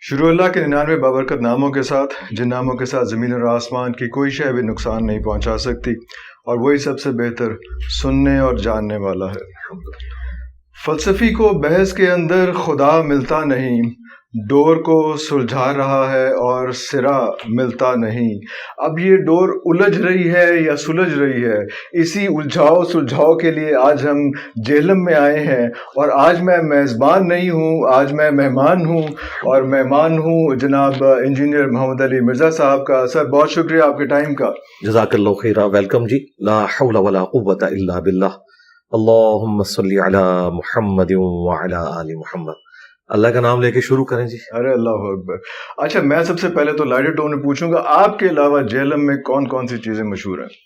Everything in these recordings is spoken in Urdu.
شروع اللہ کے 99 بابرکت ناموں کے ساتھ، جن ناموں کے ساتھ زمین اور آسمان کی کوئی شے بھی نقصان نہیں پہنچا سکتی، اور وہی سب سے بہتر سننے اور جاننے والا ہے۔ فلسفی کو بحث کے اندر خدا ملتا نہیں، ڈور کو سلجھا رہا ہے اور سرا ملتا نہیں۔ اب یہ ڈور الجھ رہی ہے یا سلجھ رہی ہے، اسی الجھاؤ سلجھاؤ کے لیے آج ہم جہلم میں آئے ہیں، اور آج میں میزبان نہیں ہوں، آج میں مہمان ہوں، اور مہمان ہوں جناب انجینئر محمد علی مرزا صاحب کا۔ سر بہت شکریہ آپ کے ٹائم کا۔ جزاک اللہ خیرہ، ویلکم جی۔ لا حول ولا قوت الا باللہ، اللہم صلی علی محمد وعلی آل محمد۔ اللہ کا نام لے کے شروع کریں جی۔ ارے اللہ اکبر۔ اچھا، میں سب سے پہلے تو لائٹر ٹون میں پوچھوں گا، آپ کے علاوہ جہلم میں کون کون سی چیزیں مشہور ہیں؟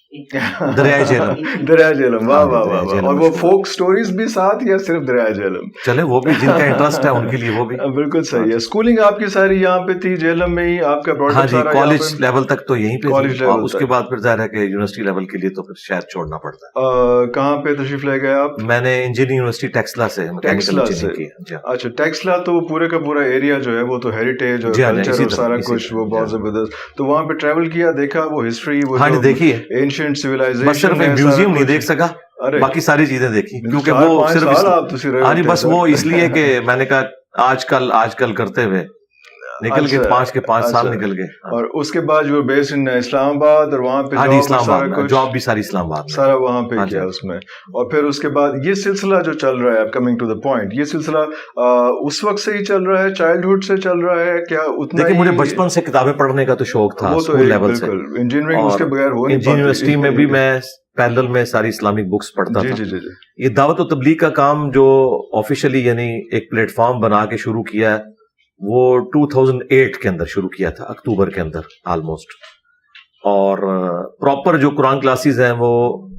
دریائے جہلم۔ دریائے جہلم، واہ واہ واہ واہ۔ اور وہ فوک سٹوریز بھی ساتھ یا صرف دریائے جہلم؟ چلے وہ بھی، جن کا انٹرسٹ ہے ان کے لیے وہ بھی۔ بالکل صحیح ہے۔ اسکولنگ آپ کی ساری یہاں پہ تھی جہلم میں ہی؟ آپ کا ہاں جی، کالج لیول تک تو یہیں پہ، اور اس کے بعد پھر ظاہر ہے کہ یونیورسٹی لیول کے لیے تو پھر شہر چھوڑنا پڑتا ہے۔ کہاں پہ تشریف لے گئے آپ؟ میں نے انجینئرنگ یونیورسٹی ٹیکسلا سے میکینیکل انجینئرنگ کی۔ اچھا، ٹیکسلا تو پورے کا پورا ایریا جو ہے وہ تو ہیریٹیج اور کلچر اور سارا کچھ وہ بہت زبردست۔ تو وہاں پہ ٹریول کیا، دیکھا وہ ہسٹری، وہ دیکھی اینشنٹ سیولائزیشن؟ صرف میوزیم نہیں دیکھ سکا، باقی ساری چیزیں دیکھی، کیونکہ وہ صرف بس وہ اس لیے کہ میں نے کہا آج کل کرتے ہوئے نکل گئے، 5 کے 5 سال نکل گئے۔ اور اس کے بعد جو بیس ان اسلام آباد، اور وہاں پہ اسلام آباد جاب بھی ساری اسلام آباد سارا وہاں پہ کیا اس میں۔ اور پھر اس کے بعد یہ سلسلہ جو چل رہا ہے، کمنگ ٹو دا پوائنٹ، یہ سلسلہ اس وقت سے ہی چل رہا ہے، چائلڈہڈ سے چل رہا ہے کیا؟ اتنا دیکھیں، مجھے بچپن سے کتابیں پڑھنے کا تو شوق تھا، اسکول لیول سے۔ انجینئرنگ اس کے بغیر ہو نہیں پاتی۔ یونیورسٹی میں بھی میں پیرلل میں ساری اسلامک بکس پڑھتا تھا۔ یہ دعوت و تبلیغ کا کام جو آفیشلی یعنی ایک پلیٹ فارم بنا کے شروع کیا ہے، وہ 2008 کے اندر شروع کیا تھا، اکتوبر کے اندر آلموسٹ۔ اور پراپر جو قرآن کلاسز ہیں وہ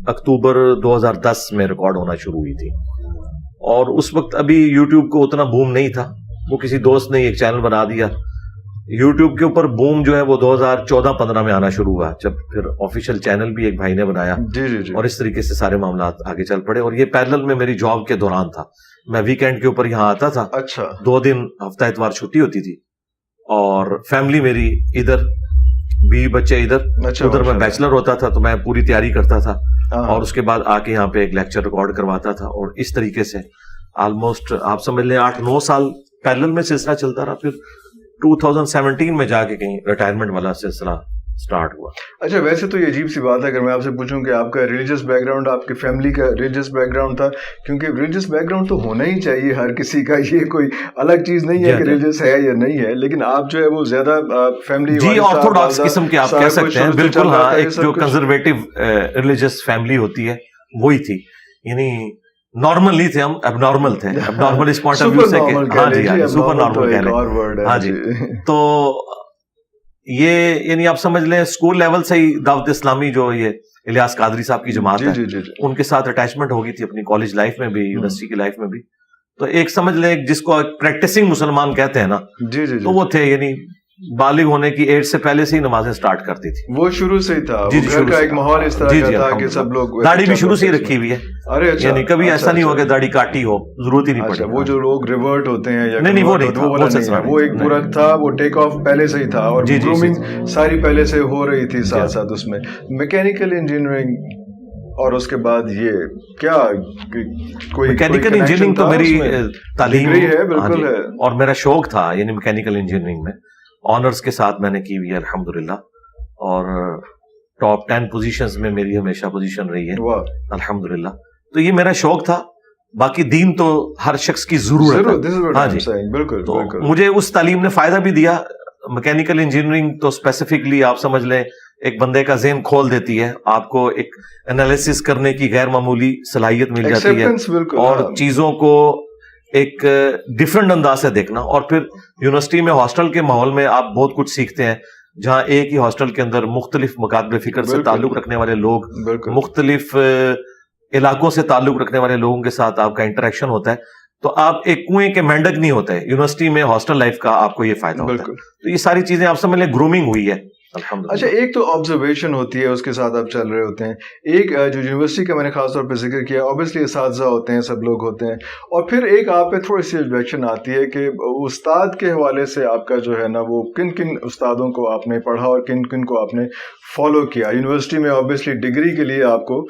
اکتوبر 2010 میں ریکارڈ ہونا شروع ہوئی تھی۔ اور اس وقت ابھی یوٹیوب کو اتنا بوم نہیں تھا، وہ کسی دوست نے ایک چینل بنا دیا یوٹیوب کے اوپر۔ بوم جو ہے وہ 2014-15 میں آنا شروع ہوا، جب پھر آفیشیل چینل بھی ایک بھائی نے بنایا، اور اس طریقے سے سارے معاملات آگے چل پڑے۔ اور یہ پیرلل میں میری جاب کے دوران تھا، میں ویکینڈ کے اوپر یہاں آتا تھا۔ اچھا، 2 دن ہفتہ اتوار چھٹی ہوتی تھی، اور فیملی میری ادھر، بیوی بچے ادھر، ادھر میں بیچلر ہوتا تھا تو میں پوری تیاری کرتا تھا، اور اس کے بعد آ کے یہاں پہ ایک لیکچر ریکارڈ کرواتا تھا۔ اور اس طریقے سے آلموسٹ آپ سمجھ لیں 8-9 سال پیرلل میں سلسلہ چلتا رہا۔ پھر 2017 میں جا کے کہیں ریٹائرمنٹ والا سلسلہ سٹارٹ ہوا۔ اچھا، ویسے تو یہ عجیب سی بات ہے اگر میں آپ سے پوچھوں کہ آپ کا ریلیجس بیک گراؤنڈ، آپ کی فیملی کا ریلیجس بیک گراؤنڈ تھا، کیونکہ ریلیجس بیک گراؤنڈ تو ہونا ہی چاہیے ہر کسی کا، یہ کوئی الگ چیز نہیں ہے کہ ریلیجس ہے یا نہیں ہے، لیکن آپ جو ہے وہ زیادہ فیملی جی آرتھوڈاکس قسم کے آپ کہہ سکتے ہیں، بالکل ہاں، ایک جو کنزرویٹو ریلیجس فیملی ہوتی ہے وہی تھی، یعنی نارمل نہیں تھے ہم، اب نارمل تھے، اب نارمل اس پوائنٹ آف ویو سے کہ ہاں جی سپر نارمل کہہ لیں، ہاں جی۔ تو یہ یعنی آپ سمجھ لیں اسکول لیول سے ہی دعوت اسلامی جو یہ الیاس قادری صاحب کی جماعت ہے، ان کے ساتھ اٹیچمنٹ ہو گئی تھی اپنی کالج لائف میں بھی، یونیورسٹی کی لائف میں بھی۔ تو ایک سمجھ لیں جس کو پریکٹسنگ مسلمان کہتے ہیں نا، تو وہ تھے، یعنی بالغ ہونے کی ایج سے پہلے سے ہی نمازیں سٹارٹ کرتی تھی، وہ شروع سے ہی تھا، گھر کا ایک ماحول اس طرح کا تھا کہ سب لوگ۔ داڑھی بھی شروع سے ہی رکھی ہوئی ہے، یعنی کبھی ایسا نہیں ہوا کہ داڑھی کاٹی ہو، ضرورت ہی نہیں پڑی۔ وہ جو لوگ ریورٹ ہوتے ہیں یا نہیں وہ نہیں، وہ ایک پورا تھا، وہ ٹیک آف پہلے سے ہی تھا، اور گرومنگ ساری پہلے سے ہو رہی تھی ساتھ ساتھ اس میں۔ میکینیکل انجینئرنگ، اور اس کے بعد یہ کیا کوئی میکینیکل انجینئرنگ تو میری تعلیم ہے، بالکل ہے، اور میرا شوق تھا، یعنی میکینیکل انجینئرنگ میں آنرز کے ساتھ میں نے کی ہوئی ہے الحمدللہ، اور ٹاپ 10 پوزیشنز میں میری ہمیشہ پوزیشن رہی ہے الحمدللہ۔ تو یہ میرا شوق تھا، باقی دین تو ہر شخص کی ضرورت ہے، ہاں جی بالکل۔ تو مجھے اس تعلیم نے فائدہ بھی دیا۔ میکینیکل انجینئرنگ تو اسپیسیفکلی آپ سمجھ لیں ایک بندے کا ذہن کھول دیتی ہے، آپ کو ایک انالیسس کرنے کی غیر معمولی صلاحیت مل جاتی ہے، اور چیزوں کو ایک ڈفرنٹ انداز سے دیکھنا۔ اور پھر یونیورسٹی میں ہاسٹل کے ماحول میں آپ بہت کچھ سیکھتے ہیں، جہاں ایک ہی ہاسٹل کے اندر مختلف مقابل فکر سے تعلق رکھنے والے لوگ، مختلف علاقوں سے تعلق رکھنے والے لوگوں کے ساتھ آپ کا انٹریکشن ہوتا ہے، تو آپ ایک کنویں کے مینڈک نہیں ہوتے۔ یونیورسٹی میں ہاسٹل لائف کا آپ کو یہ فائدہ ہوتا ہے۔ تو یہ ساری چیزیں آپ سمجھ لیں گرومنگ ہوئی ہے، اچھا ایک تو آبزرویشن ہوتی ہے، اس کے ساتھ آپ چل رہے ہوتے ہیں. ایک جو یونیورسٹی کا میں نے خاص طور پہ ذکر کیا، اوبیسلی اساتذہ ہوتے ہیں، سب لوگ ہوتے ہیں، اور پھر ایک آپ پہ تھوڑی سی آبجیکشن آتی ہے کہ استاد کے حوالے سے آپ کا جو ہے نا وہ کن کن استادوں کو آپ نے پڑھا اور کن کن کو آپ نے فالو کیا. یونیورسٹی میں اوبیسلی ڈگری کے لیے آپ کو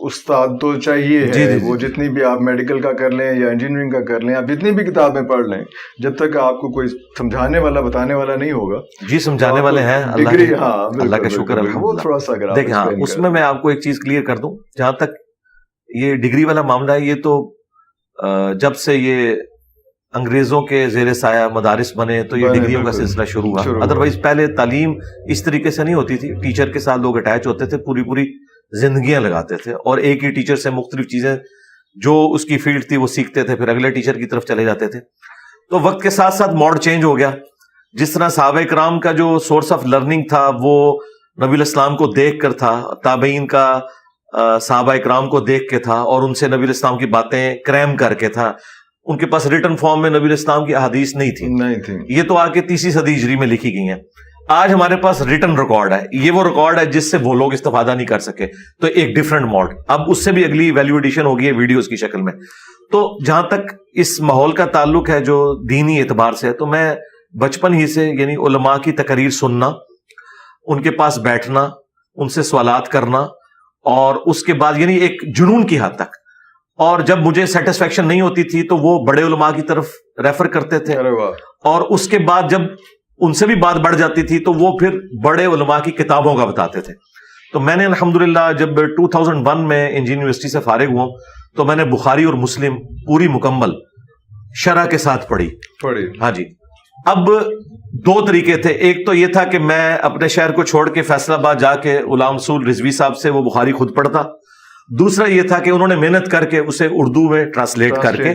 استاد تو چاہیے ہے، وہ جتنی بھی آپ میڈیکل کا کر لیں یا انجینئرنگ کا کر لیں، آپ جتنی بھی کتابیں پڑھ لیں، جب تک آپ کو کوئی سمجھانے والا بتانے والا نہیں ہوگا. جی سمجھانے والے ہیں ڈگری، ہاں اللہ کا شکر ہے. وہ تھوڑا سا اگر دیکھیں ہاں اس میں آپ کو ایک چیز کلیئر کر دوں، جہاں تک یہ ڈگری والا معاملہ ہے، یہ تو جب سے یہ انگریزوں کے زیر سایہ مدارس بنے تو یہ ڈگریوں کا سلسلہ شروع ہوا. ادروائز پہلے تعلیم اس طریقے سے نہیں ہوتی تھی، ٹیچر کے ساتھ لوگ اٹیچ ہوتے تھے، پوری زندگیاں لگاتے تھے، اور ایک ہی ٹیچر سے مختلف چیزیں جو اس کی فیلڈ تھی وہ سیکھتے تھے، پھر اگلے ٹیچر کی طرف چلے جاتے تھے. تو وقت کے ساتھ ساتھ موڈ چینج ہو گیا. جس طرح صحابہ کرام کا جو سورس آف لرننگ تھا وہ نبی الاسلام کو دیکھ کر تھا، تابعین کا صحابہ کرام کو دیکھ کے تھا، اور ان سے نبی الاسلام کی باتیں کریم کر کے تھا. ان کے پاس ریٹن فارم میں نبی الاسلام کی احادیث نہیں تھی، یہ تو آ کے 3 صدی ہجری میں لکھی گئی ہیں. آج ہمارے پاس ریٹن ریکارڈ ہے، یہ وہ ریکارڈ ہے جس سے وہ لوگ استفادہ نہیں کر سکے، تو ایک ڈیفرنٹ موڈ. اب اس سے بھی اگلی ویلیو ایڈیشن ہوگی ہے ویڈیوز کی شکل میں. تو جہاں تک اس ماحول کا تعلق ہے جو دینی اعتبار سے ہے، تو میں بچپن ہی سے یعنی علماء کی تقاریر سننا، ان کے پاس بیٹھنا، ان سے سوالات کرنا، اور اس کے بعد یعنی ایک جنون کی حد تک. اور جب مجھے سیٹسفیکشن نہیں ہوتی تھی تو وہ بڑے علماء کی طرف ریفر کرتے تھے، اور اس کے بعد جب ان سے بھی بات بڑھ جاتی تھی تو وہ پھر بڑے علماء کی کتابوں کا بتاتے تھے. تو میں نے الحمدللہ جب 2001 میں انجینئرنگ یونیورسٹی سے فارغ ہوا تو میں نے بخاری اور مسلم پوری مکمل شرح کے ساتھ پڑھی. ہاں جی. اب 2 طریقے تھے، ایک تو یہ تھا کہ میں اپنے شہر کو چھوڑ کے فیصل آباد جا کے غلام رسول رضوی صاحب سے وہ بخاری خود پڑھتا. دوسرا یہ تھا کہ انہوں نے محنت کر کے اسے اردو میں ٹرانسلیٹ کر کے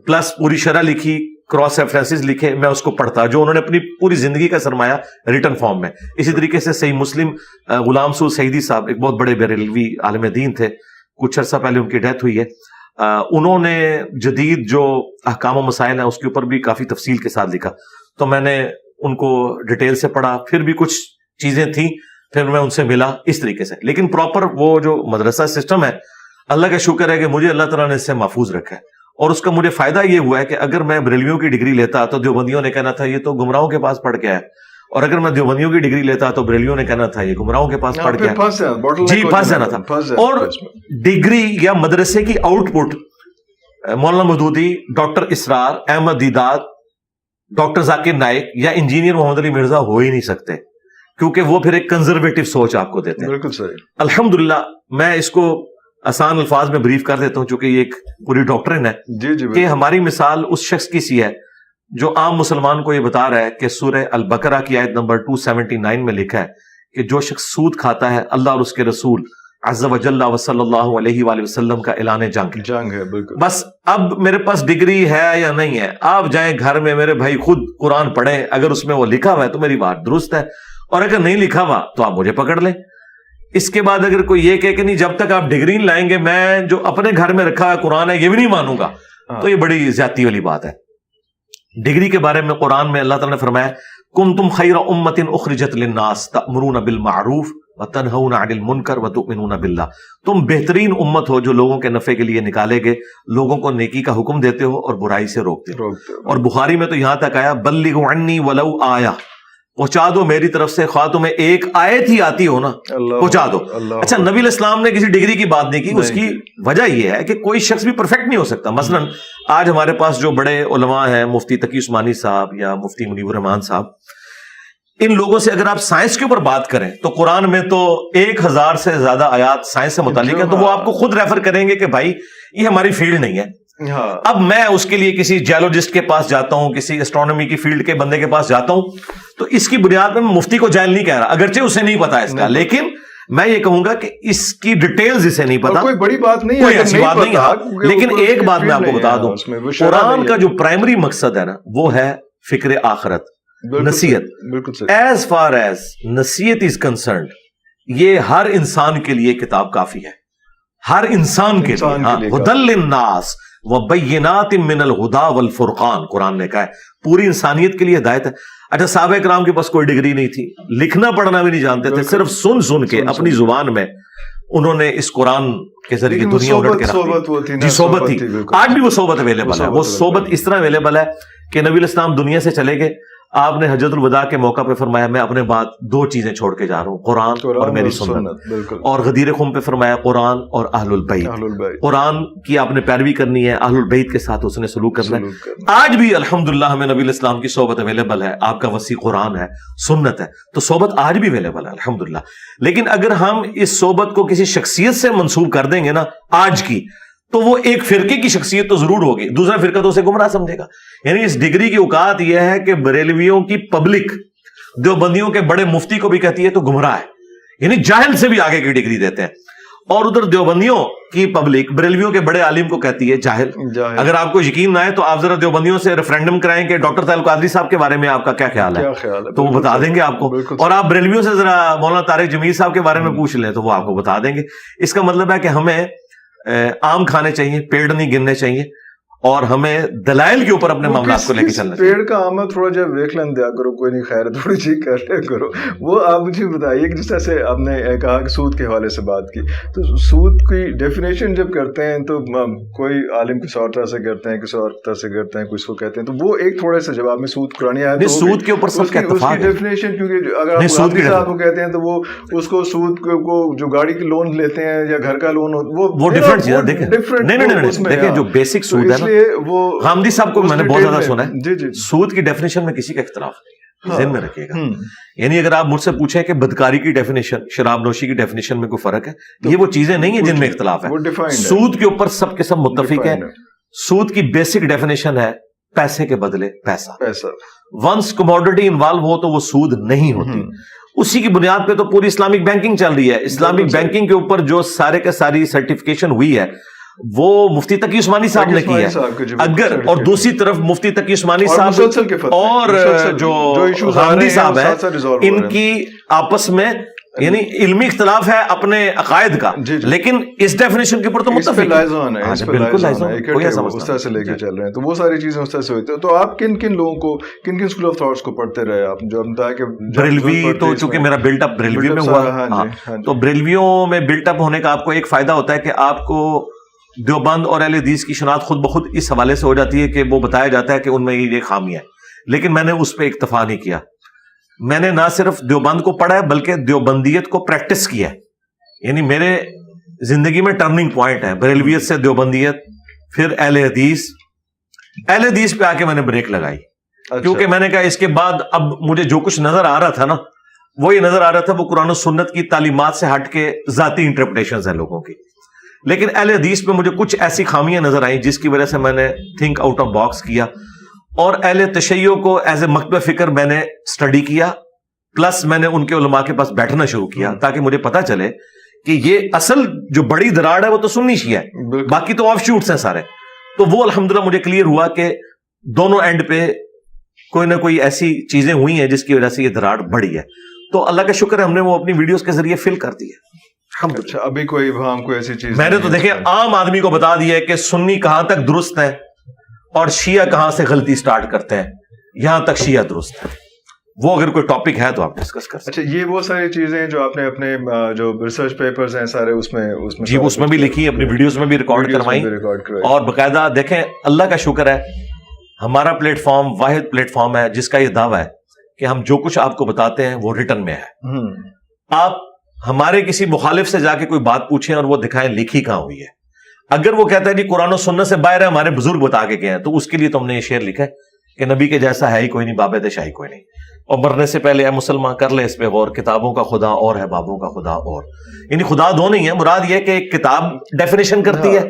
پلس پوری شرح لکھی، کراس ریفرنسز لکھے، میں اس کو پڑھتا، جو انہوں نے اپنی پوری زندگی کا سرمایہ ریٹن فارم میں. اسی طریقے سے صحیح مسلم غلام رسول سعیدی صاحب ایک بہت بڑے بریلوی عالم دین تھے، کچھ عرصہ پہلے ان کی ڈیتھ ہوئی ہے. انہوں نے جدید جو احکام و مسائل ہیں اس کے اوپر بھی کافی تفصیل کے ساتھ لکھا. تو میں نے ان کو ڈیٹیل سے پڑھا، پھر بھی کچھ چیزیں تھیں، پھر میں ان سے ملا اس طریقے سے. لیکن پراپر وہ جو مدرسہ سسٹم ہے، اللہ کا شکر ہے کہ مجھے اللہ تعالیٰ نے اس سے محفوظ رکھا ہے. اور اس کا مجھے فائدہ یہ ہوا ہے کہ اگر میں بریلویوں کی ڈگری لیتا تو دیوبندیوں نے کہنا تھا یہ تو گمراہوں کے پاس پڑھ کے آیا، اور اگر میں دیوبندیوں کی ڈگری لیتا تو بریلویوں نے کہنا تھا یہ گمراہوں کے پاس پڑھ کے آیا. جی پھنس جانا تھا. اور ڈگری یا مدرسے کی out put Maulana Maududi, doctor اسرار، احمد دیداد، ڈاکٹر ذاکر نائک یا انجینئر محمد علی مرزا ہو ہی نہیں سکتے، کیونکہ وہ پھر ایک کنزرویٹو سوچ آپ کو دیتے ہیں. بالکل صحیح. الحمدللہ میں اس کو آسان الفاظ میں بریف کر دیتا ہوں چونکہ یہ ایک پوری ڈاکٹرن ہے کہ ہماری مثال اس شخص کی سی ہے جو عام مسلمان کو یہ بتا رہا ہے کہ سورہ البقرہ کی آیت نمبر 279 میں لکھا ہے کہ جو شخص سود کھاتا ہے اللہ اور اس کے رسول عز و جل و صلی اللہ علیہ وآلہ وسلم کا اعلان جنگ ہے. بالکل. بس اب میرے پاس ڈگری ہے یا نہیں ہے، آپ جائیں گھر میں میرے بھائی خود قرآن پڑھیں، اگر اس میں وہ لکھا ہوا ہے تو میری بات درست ہے، اور اگر نہیں لکھا ہوا تو آپ مجھے پکڑ لیں. اس کے بعد اگر کوئی یہ کہے کہ نہیں جب تک آپ ڈگری نہیں لائیں گے میں جو اپنے گھر میں رکھا ہے قرآن ہے یہ بھی نہیں مانوں گا، تو یہ بڑی زیادتی والی بات ہے. ڈگری کے بارے میں قرآن میں اللہ تعالیٰ نے فرمایا کنتم خیر امۃ اخرجت للناس تأمرون بالمعروف وتنہون عن المنکر وتؤمنون باللہ. تم بہترین امت ہو جو لوگوں کے نفع کے لیے نکالے گئے، لوگوں کو نیکی کا حکم دیتے ہو اور برائی سے روکتے ہو. اور بخاری میں تو یہاں تک آیا بلغوا عنی ولو آیہ، پہنچا دو میری طرف سے، خواہ تمہیں ایک آیت ہی آتی ہو نا پہنچا دو. اچھا نبی علیہ السلام نے کسی ڈگری کی بات نہیں کی، اس کی وجہ یہ ہے کہ کوئی شخص بھی پرفیکٹ نہیں ہو سکتا. مثلا آج ہمارے پاس جو بڑے علماء ہیں، مفتی تقی عثمانی صاحب یا مفتی منیب الرحمان صاحب، ان لوگوں سے اگر آپ سائنس کے اوپر بات کریں تو قرآن میں تو 1000 سے زیادہ آیات سائنس سے متعلق ہے، تو وہ آپ کو خود ریفر کریں گے کہ بھائی یہ ہماری فیلڈ نہیں ہے. اب میں اس کے لیے کسی جیولوجسٹ کے پاس جاتا ہوں، کسی اسٹرونومی کی فیلڈ کے بندے کے پاس جاتا ہوں، تو اس کی بنیاد میں مفتی کو جاہل نہیں کہہ رہا، اگرچہ اسے نہیں پتا اس کا، لیکن میں یہ کہوں گا کہ اس کی ڈیٹیلز اسے نہیں پتا، کوئی بڑی بات نہیں ہے، کوئی ایسی بات نہیں ہے. لیکن ایک بات میں آپ کو بتا دوں، قرآن کا جو پرائمری مقصد ہے نا وہ ہے فکر آخرت، نصیحت. ایز فار ایز نصیحت از کنسرنڈ یہ ہر انسان کے لیے کتاب کافی ہے، ہر انسان کے لیے. ہدی للناس وبینات من الہدی والفرقان قرآن نے کہا ہے، پوری انسانیت کے لیے ہدایت ہے. اچھا صحابہ کرام کے پاس کوئی ڈگری نہیں تھی, لکھنا پڑھنا بھی نہیں جانتے تھے, صرف سن کے اپنی زبان میں انہوں نے اس قرآن کے ذریعے دنیا الٹ کے رکھ دی. جی صحبت تھی, آج بھی وہ صحبت اویلیبل ہے. وہ صحبت اس طرح اویلیبل ہے کہ نبی علیہ السلام دنیا سے چلے گئے, آپ نے حجۃ الوداع کے موقع پہ فرمایا میں اپنے بعد 2 چیزیں چھوڑ کے جا رہا ہوں, قرآن اور میری سنت. اور غدیر خم پہ فرمایا قرآن اور اہل البیت. قرآن کی آپ نے پیروی کرنی ہے, اہل البیت کے ساتھ اس نے سلوک کرنا ہے. آج بھی الحمدللہ ہمیں نبی علیہ السلام کی صحبت اویلیبل ہے, آپ کا وسیع قرآن ہے, سنت ہے, تو صحبت آج بھی اویلیبل ہے الحمدللہ. لیکن اگر ہم اس صحبت کو کسی شخصیت سے منسوب کر دیں گے نا آج کی, تو وہ ایک فرقے کی شخصیت تو ضرور ہوگی, دوسرا فرقہ تو اسے گمراہ سمجھے گا. یعنی اس ڈگری کی اوقات یہ ہے کہ بریلویوں کی پبلک دیوبندیوں کے بڑے مفتی کو بھی کہتی ہے تو گمراہ ہے, یعنی جاہل سے بھی آگے کی ڈگری دیتے ہیں. اور ادھر دیوبندیوں کی پبلک بریلویوں کے بڑے عالم کو کہتی ہے جاہل. اگر آپ کو یقین نہ ہے تو آپ ذرا دیوبندیوں سے ریفرینڈم کرائیں کہ ڈاکٹر طاہر القادری صاحب کے بارے میں آپ کا کیا خیال ہے, تو وہ بتا دیں گے آپ کو. اور آپ بریلویوں سے ذرا مولانا طارق جمیل صاحب کے بارے میں پوچھ لیں تو وہ آپ کو بتا دیں گے. اس کا مطلب ہے کہ ہمیں آم کھانے چاہیے, پیڑ نہیں گننے چاہیے, اور ہمیں دلائل کے اوپر اپنے معاملات کو لے کے چلنا چاہیے. پیڑ کا آم تھوڑا جب ویک لین دیا کرو, کوئی نہیں, خیر تھوڑی سی کر لیا کرو. وہ آپ مجھے بتائیے کہ جس طرح سے آپ نے کہا کہ سود کے حوالے سے بات کی, تو سود کی ڈیفینیشن جب کرتے ہیں تو کوئی عالم کسی اور طرح سے کرتے ہیں, کسی اور طرح سے کرتے ہیں, کوئی اس کو کہتے ہیں, تو وہ ایک تھوڑے سے جب آپ نے سود قرآن آیا تو سود کے اوپر سب کا اتفاق ہے ڈیفینیشن, کیونکہ اگر آپ صاحب کو کہتے ہیں تو وہ اس کو سود کو جو گاڑی کی لون لیتے ہیں یا گھر کا لون وہ ڈفرنٹ چیز ہے. دیکھیں جو بیسک سود ہے نا, وہ حامدی صاحب کو میں نے بہت زیادہ سنا ہے, سود کی ڈیفینیشن میں کسی کا اختلاف نہیں, ذہن میں رکھیے گا. یعنی اگر آپ مجھ سے پوچھیں کہ بدکاری کی ڈیفینیشن, شراب نوشی کی ڈیفینیشن میں کوئی فرق ہے, یہ وہ چیزیں نہیں ہیں جن میں اختلاف ہے. سود کے اوپر سب کے سب متفق ہیں. سود کی بیسک ڈیفینیشن ہے پیسے کے بدلے پیسہ. ونس کموڈٹی انوالو ہو تو وہ سود نہیں ہوتی. اسی کی بنیاد پہ تو پوری اسلامک بینکنگ چل رہی ہے. اسلامک بینکنگ کے اوپر جو سارے کے ساری سرٹیفکیشن ہوئی ہے وہ مفتی تقی عثمانی صاحب نے کی ہے. اگر اور دوسری طرف مفتی تقی عثمانی صاحب اور جو حامدی صاحب ہیں, ان کی آپس میں یعنی علمی اختلاف ہے اپنے عقائد کا, لیکن اس ڈیفینیشن کے اوپر تو متفق ہیں. بالکل اس طرح سے لے کے چل رہے ہیں, تو وہ ساری چیزیں اس طرح سے ہوتی ہیں. تو آپ کن کن لوگوں کو, کن کن اسکول آف تھاٹس کو پڑھتے رہے آپ, جو بتایا کہ بریلوی, تو چونکہ میرا بلٹ اپ بریلوی میں ہوا, تو بریلویوں میں بلٹ اپ ہونے کا آپ کو ایک فائدہ ہوتا ہے کہ آپ کو دیوبند اور اہل حدیث کی شناخت خود بخود اس حوالے سے ہو جاتی ہے کہ وہ بتایا جاتا ہے کہ ان میں یہ خامی ہے. لیکن میں نے اس پہ اکتفا نہیں کیا, میں نے نہ صرف دیوبند کو پڑھا ہے بلکہ دیوبندیت کو پریکٹس کیا ہے. یعنی میرے زندگی میں ٹرننگ پوائنٹ ہے بریلویت سے دیوبندیت, پھر اہل حدیث پہ آ کے میں نے بریک لگائی. کیونکہ میں نے کہا اس کے بعد اب مجھے جو کچھ نظر آ رہا تھا نا, وہ یہ نظر آ رہا تھا وہ قرآن و سنت کی تعلیمات سے ہٹ کے ذاتی انٹرپریٹیشنز ہیں لوگوں کی. لیکن اہل حدیث میں مجھے کچھ ایسی خامیاں نظر آئیں جس کی وجہ سے میں نے تھنک آؤٹ آف باکس کیا, اور اہل تشیع کو ایز اے مکتبہ فکر میں نے اسٹڈی کیا, پلس میں نے ان کے علماء کے پاس بیٹھنا شروع کیا تاکہ مجھے پتا چلے کہ یہ اصل جو بڑی دراڑ ہے وہ تو سنی شیعہ ہے, باقی تو آف شوٹس ہیں سارے. تو وہ الحمدللہ مجھے کلیئر ہوا کہ دونوں اینڈ پہ کوئی نہ کوئی ایسی چیزیں ہوئی ہیں جس کی وجہ سے یہ دراڑ بڑی ہے. تو اللہ کا شکر ہے ہم نے وہ اپنی ویڈیوز کے ذریعے فل کر دی ہے. اچھا, ابھی کوئی ایسی چیز میں نے تو دیکھیں عام آدمی کو بتا دیا ہے کہ سنی کہاں تک درست ہے اور شیعہ کہاں سے غلطی سٹارٹ کرتے ہیں, یہاں تک شیعہ درست ہے. وہ اگر کوئی ٹاپک ہے تو آپ ڈسکس کر سکتے ہیں. اچھا, یہ وہ ساری چیزیں جو آپ نے اپنے جو ریسرچ پیپرز ہیں سارے اس میں جی اس میں بھی لکھی, اپنی ویڈیوز میں بھی ریکارڈ کروائی, اور باقاعدہ دیکھیں اللہ کا شکر ہے ہمارا پلیٹ فارم واحد پلیٹ فارم ہے جس کا یہ دعویٰ ہے کہ ہم جو کچھ آپ کو بتاتے ہیں وہ ریٹن میں ہے. آپ ہمارے کسی مخالف سے جا کے کوئی بات پوچھیں اور وہ دکھائیں لکھی کہاں ہوئی ہے. اگر وہ کہتا ہے جی قرآن و سنت سے باہر ہے, ہمارے بزرگ بتا کے گئے ہیں, تو اس کے لیے تو ہم نے یہ شعر لکھا ہے کہ نبی کے جیسا ہے ہی کوئی نہیں, بابے شاہی کوئی نہیں, اور مرنے سے پہلے اے مسلمان کر لے اس پہ غور, کتابوں کا خدا اور ہے بابوں کا خدا اور. یعنی خدا دو نہیں ہے, مراد یہ کہ ایک کتاب ڈیفینیشن کرتی ہے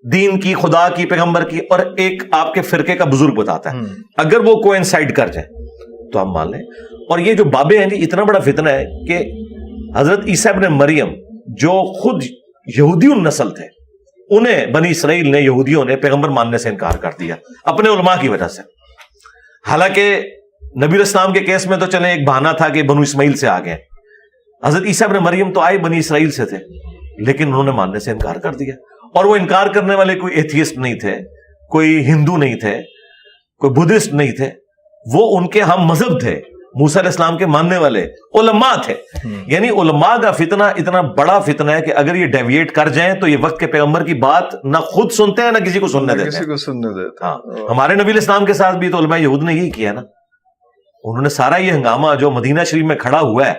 دین کی, خدا کی, پیغمبر کی, اور ایک آپ کے فرقے کا بزرگ بتاتا ہے. اگر وہ کوئنسائڈ کر جائیں تو ہم مان لیں. اور یہ جو بابے ہیں جی, اتنا بڑا فتنہ ہے کہ حضرت عیسیٰ ابن مریم جو خود یہودی النسل تھے, انہیں بنی اسرائیل نے, یہودیوں نے پیغمبر ماننے سے انکار کر دیا اپنے علماء کی وجہ سے. حالانکہ نبی اسلام کے کیس میں تو چلیں ایک بہانہ تھا کہ بنو اسماعیل سے آ گئے, حضرت عیسیٰ ابن مریم تو آئے بنی اسرائیل سے تھے, لیکن انہوں نے ماننے سے انکار کر دیا. اور وہ انکار کرنے والے کوئی ایتھیسٹ نہیں تھے, کوئی ہندو نہیں تھے, کوئی بدھسٹ نہیں تھے, وہ ان کے ہم مذہب تھے, موسیٰ علیہ السلام کے ماننے والے علماء تھے. یعنی علماء کا فتنہ اتنا بڑا فتنہ ہے کہ اگر یہ ڈیویٹ کر جائیں تو یہ وقت کے پیغمبر کی بات نہ خود سنتے ہیں نہ کسی کو سننے دیتے ہیں. ہاں, ہمارے نبی علیہ السلام کے ساتھ بھی تو علماء یہود نے یہی کیا نا. انہوں نے سارا یہ ہنگامہ جو مدینہ شریف میں کھڑا ہوا ہے,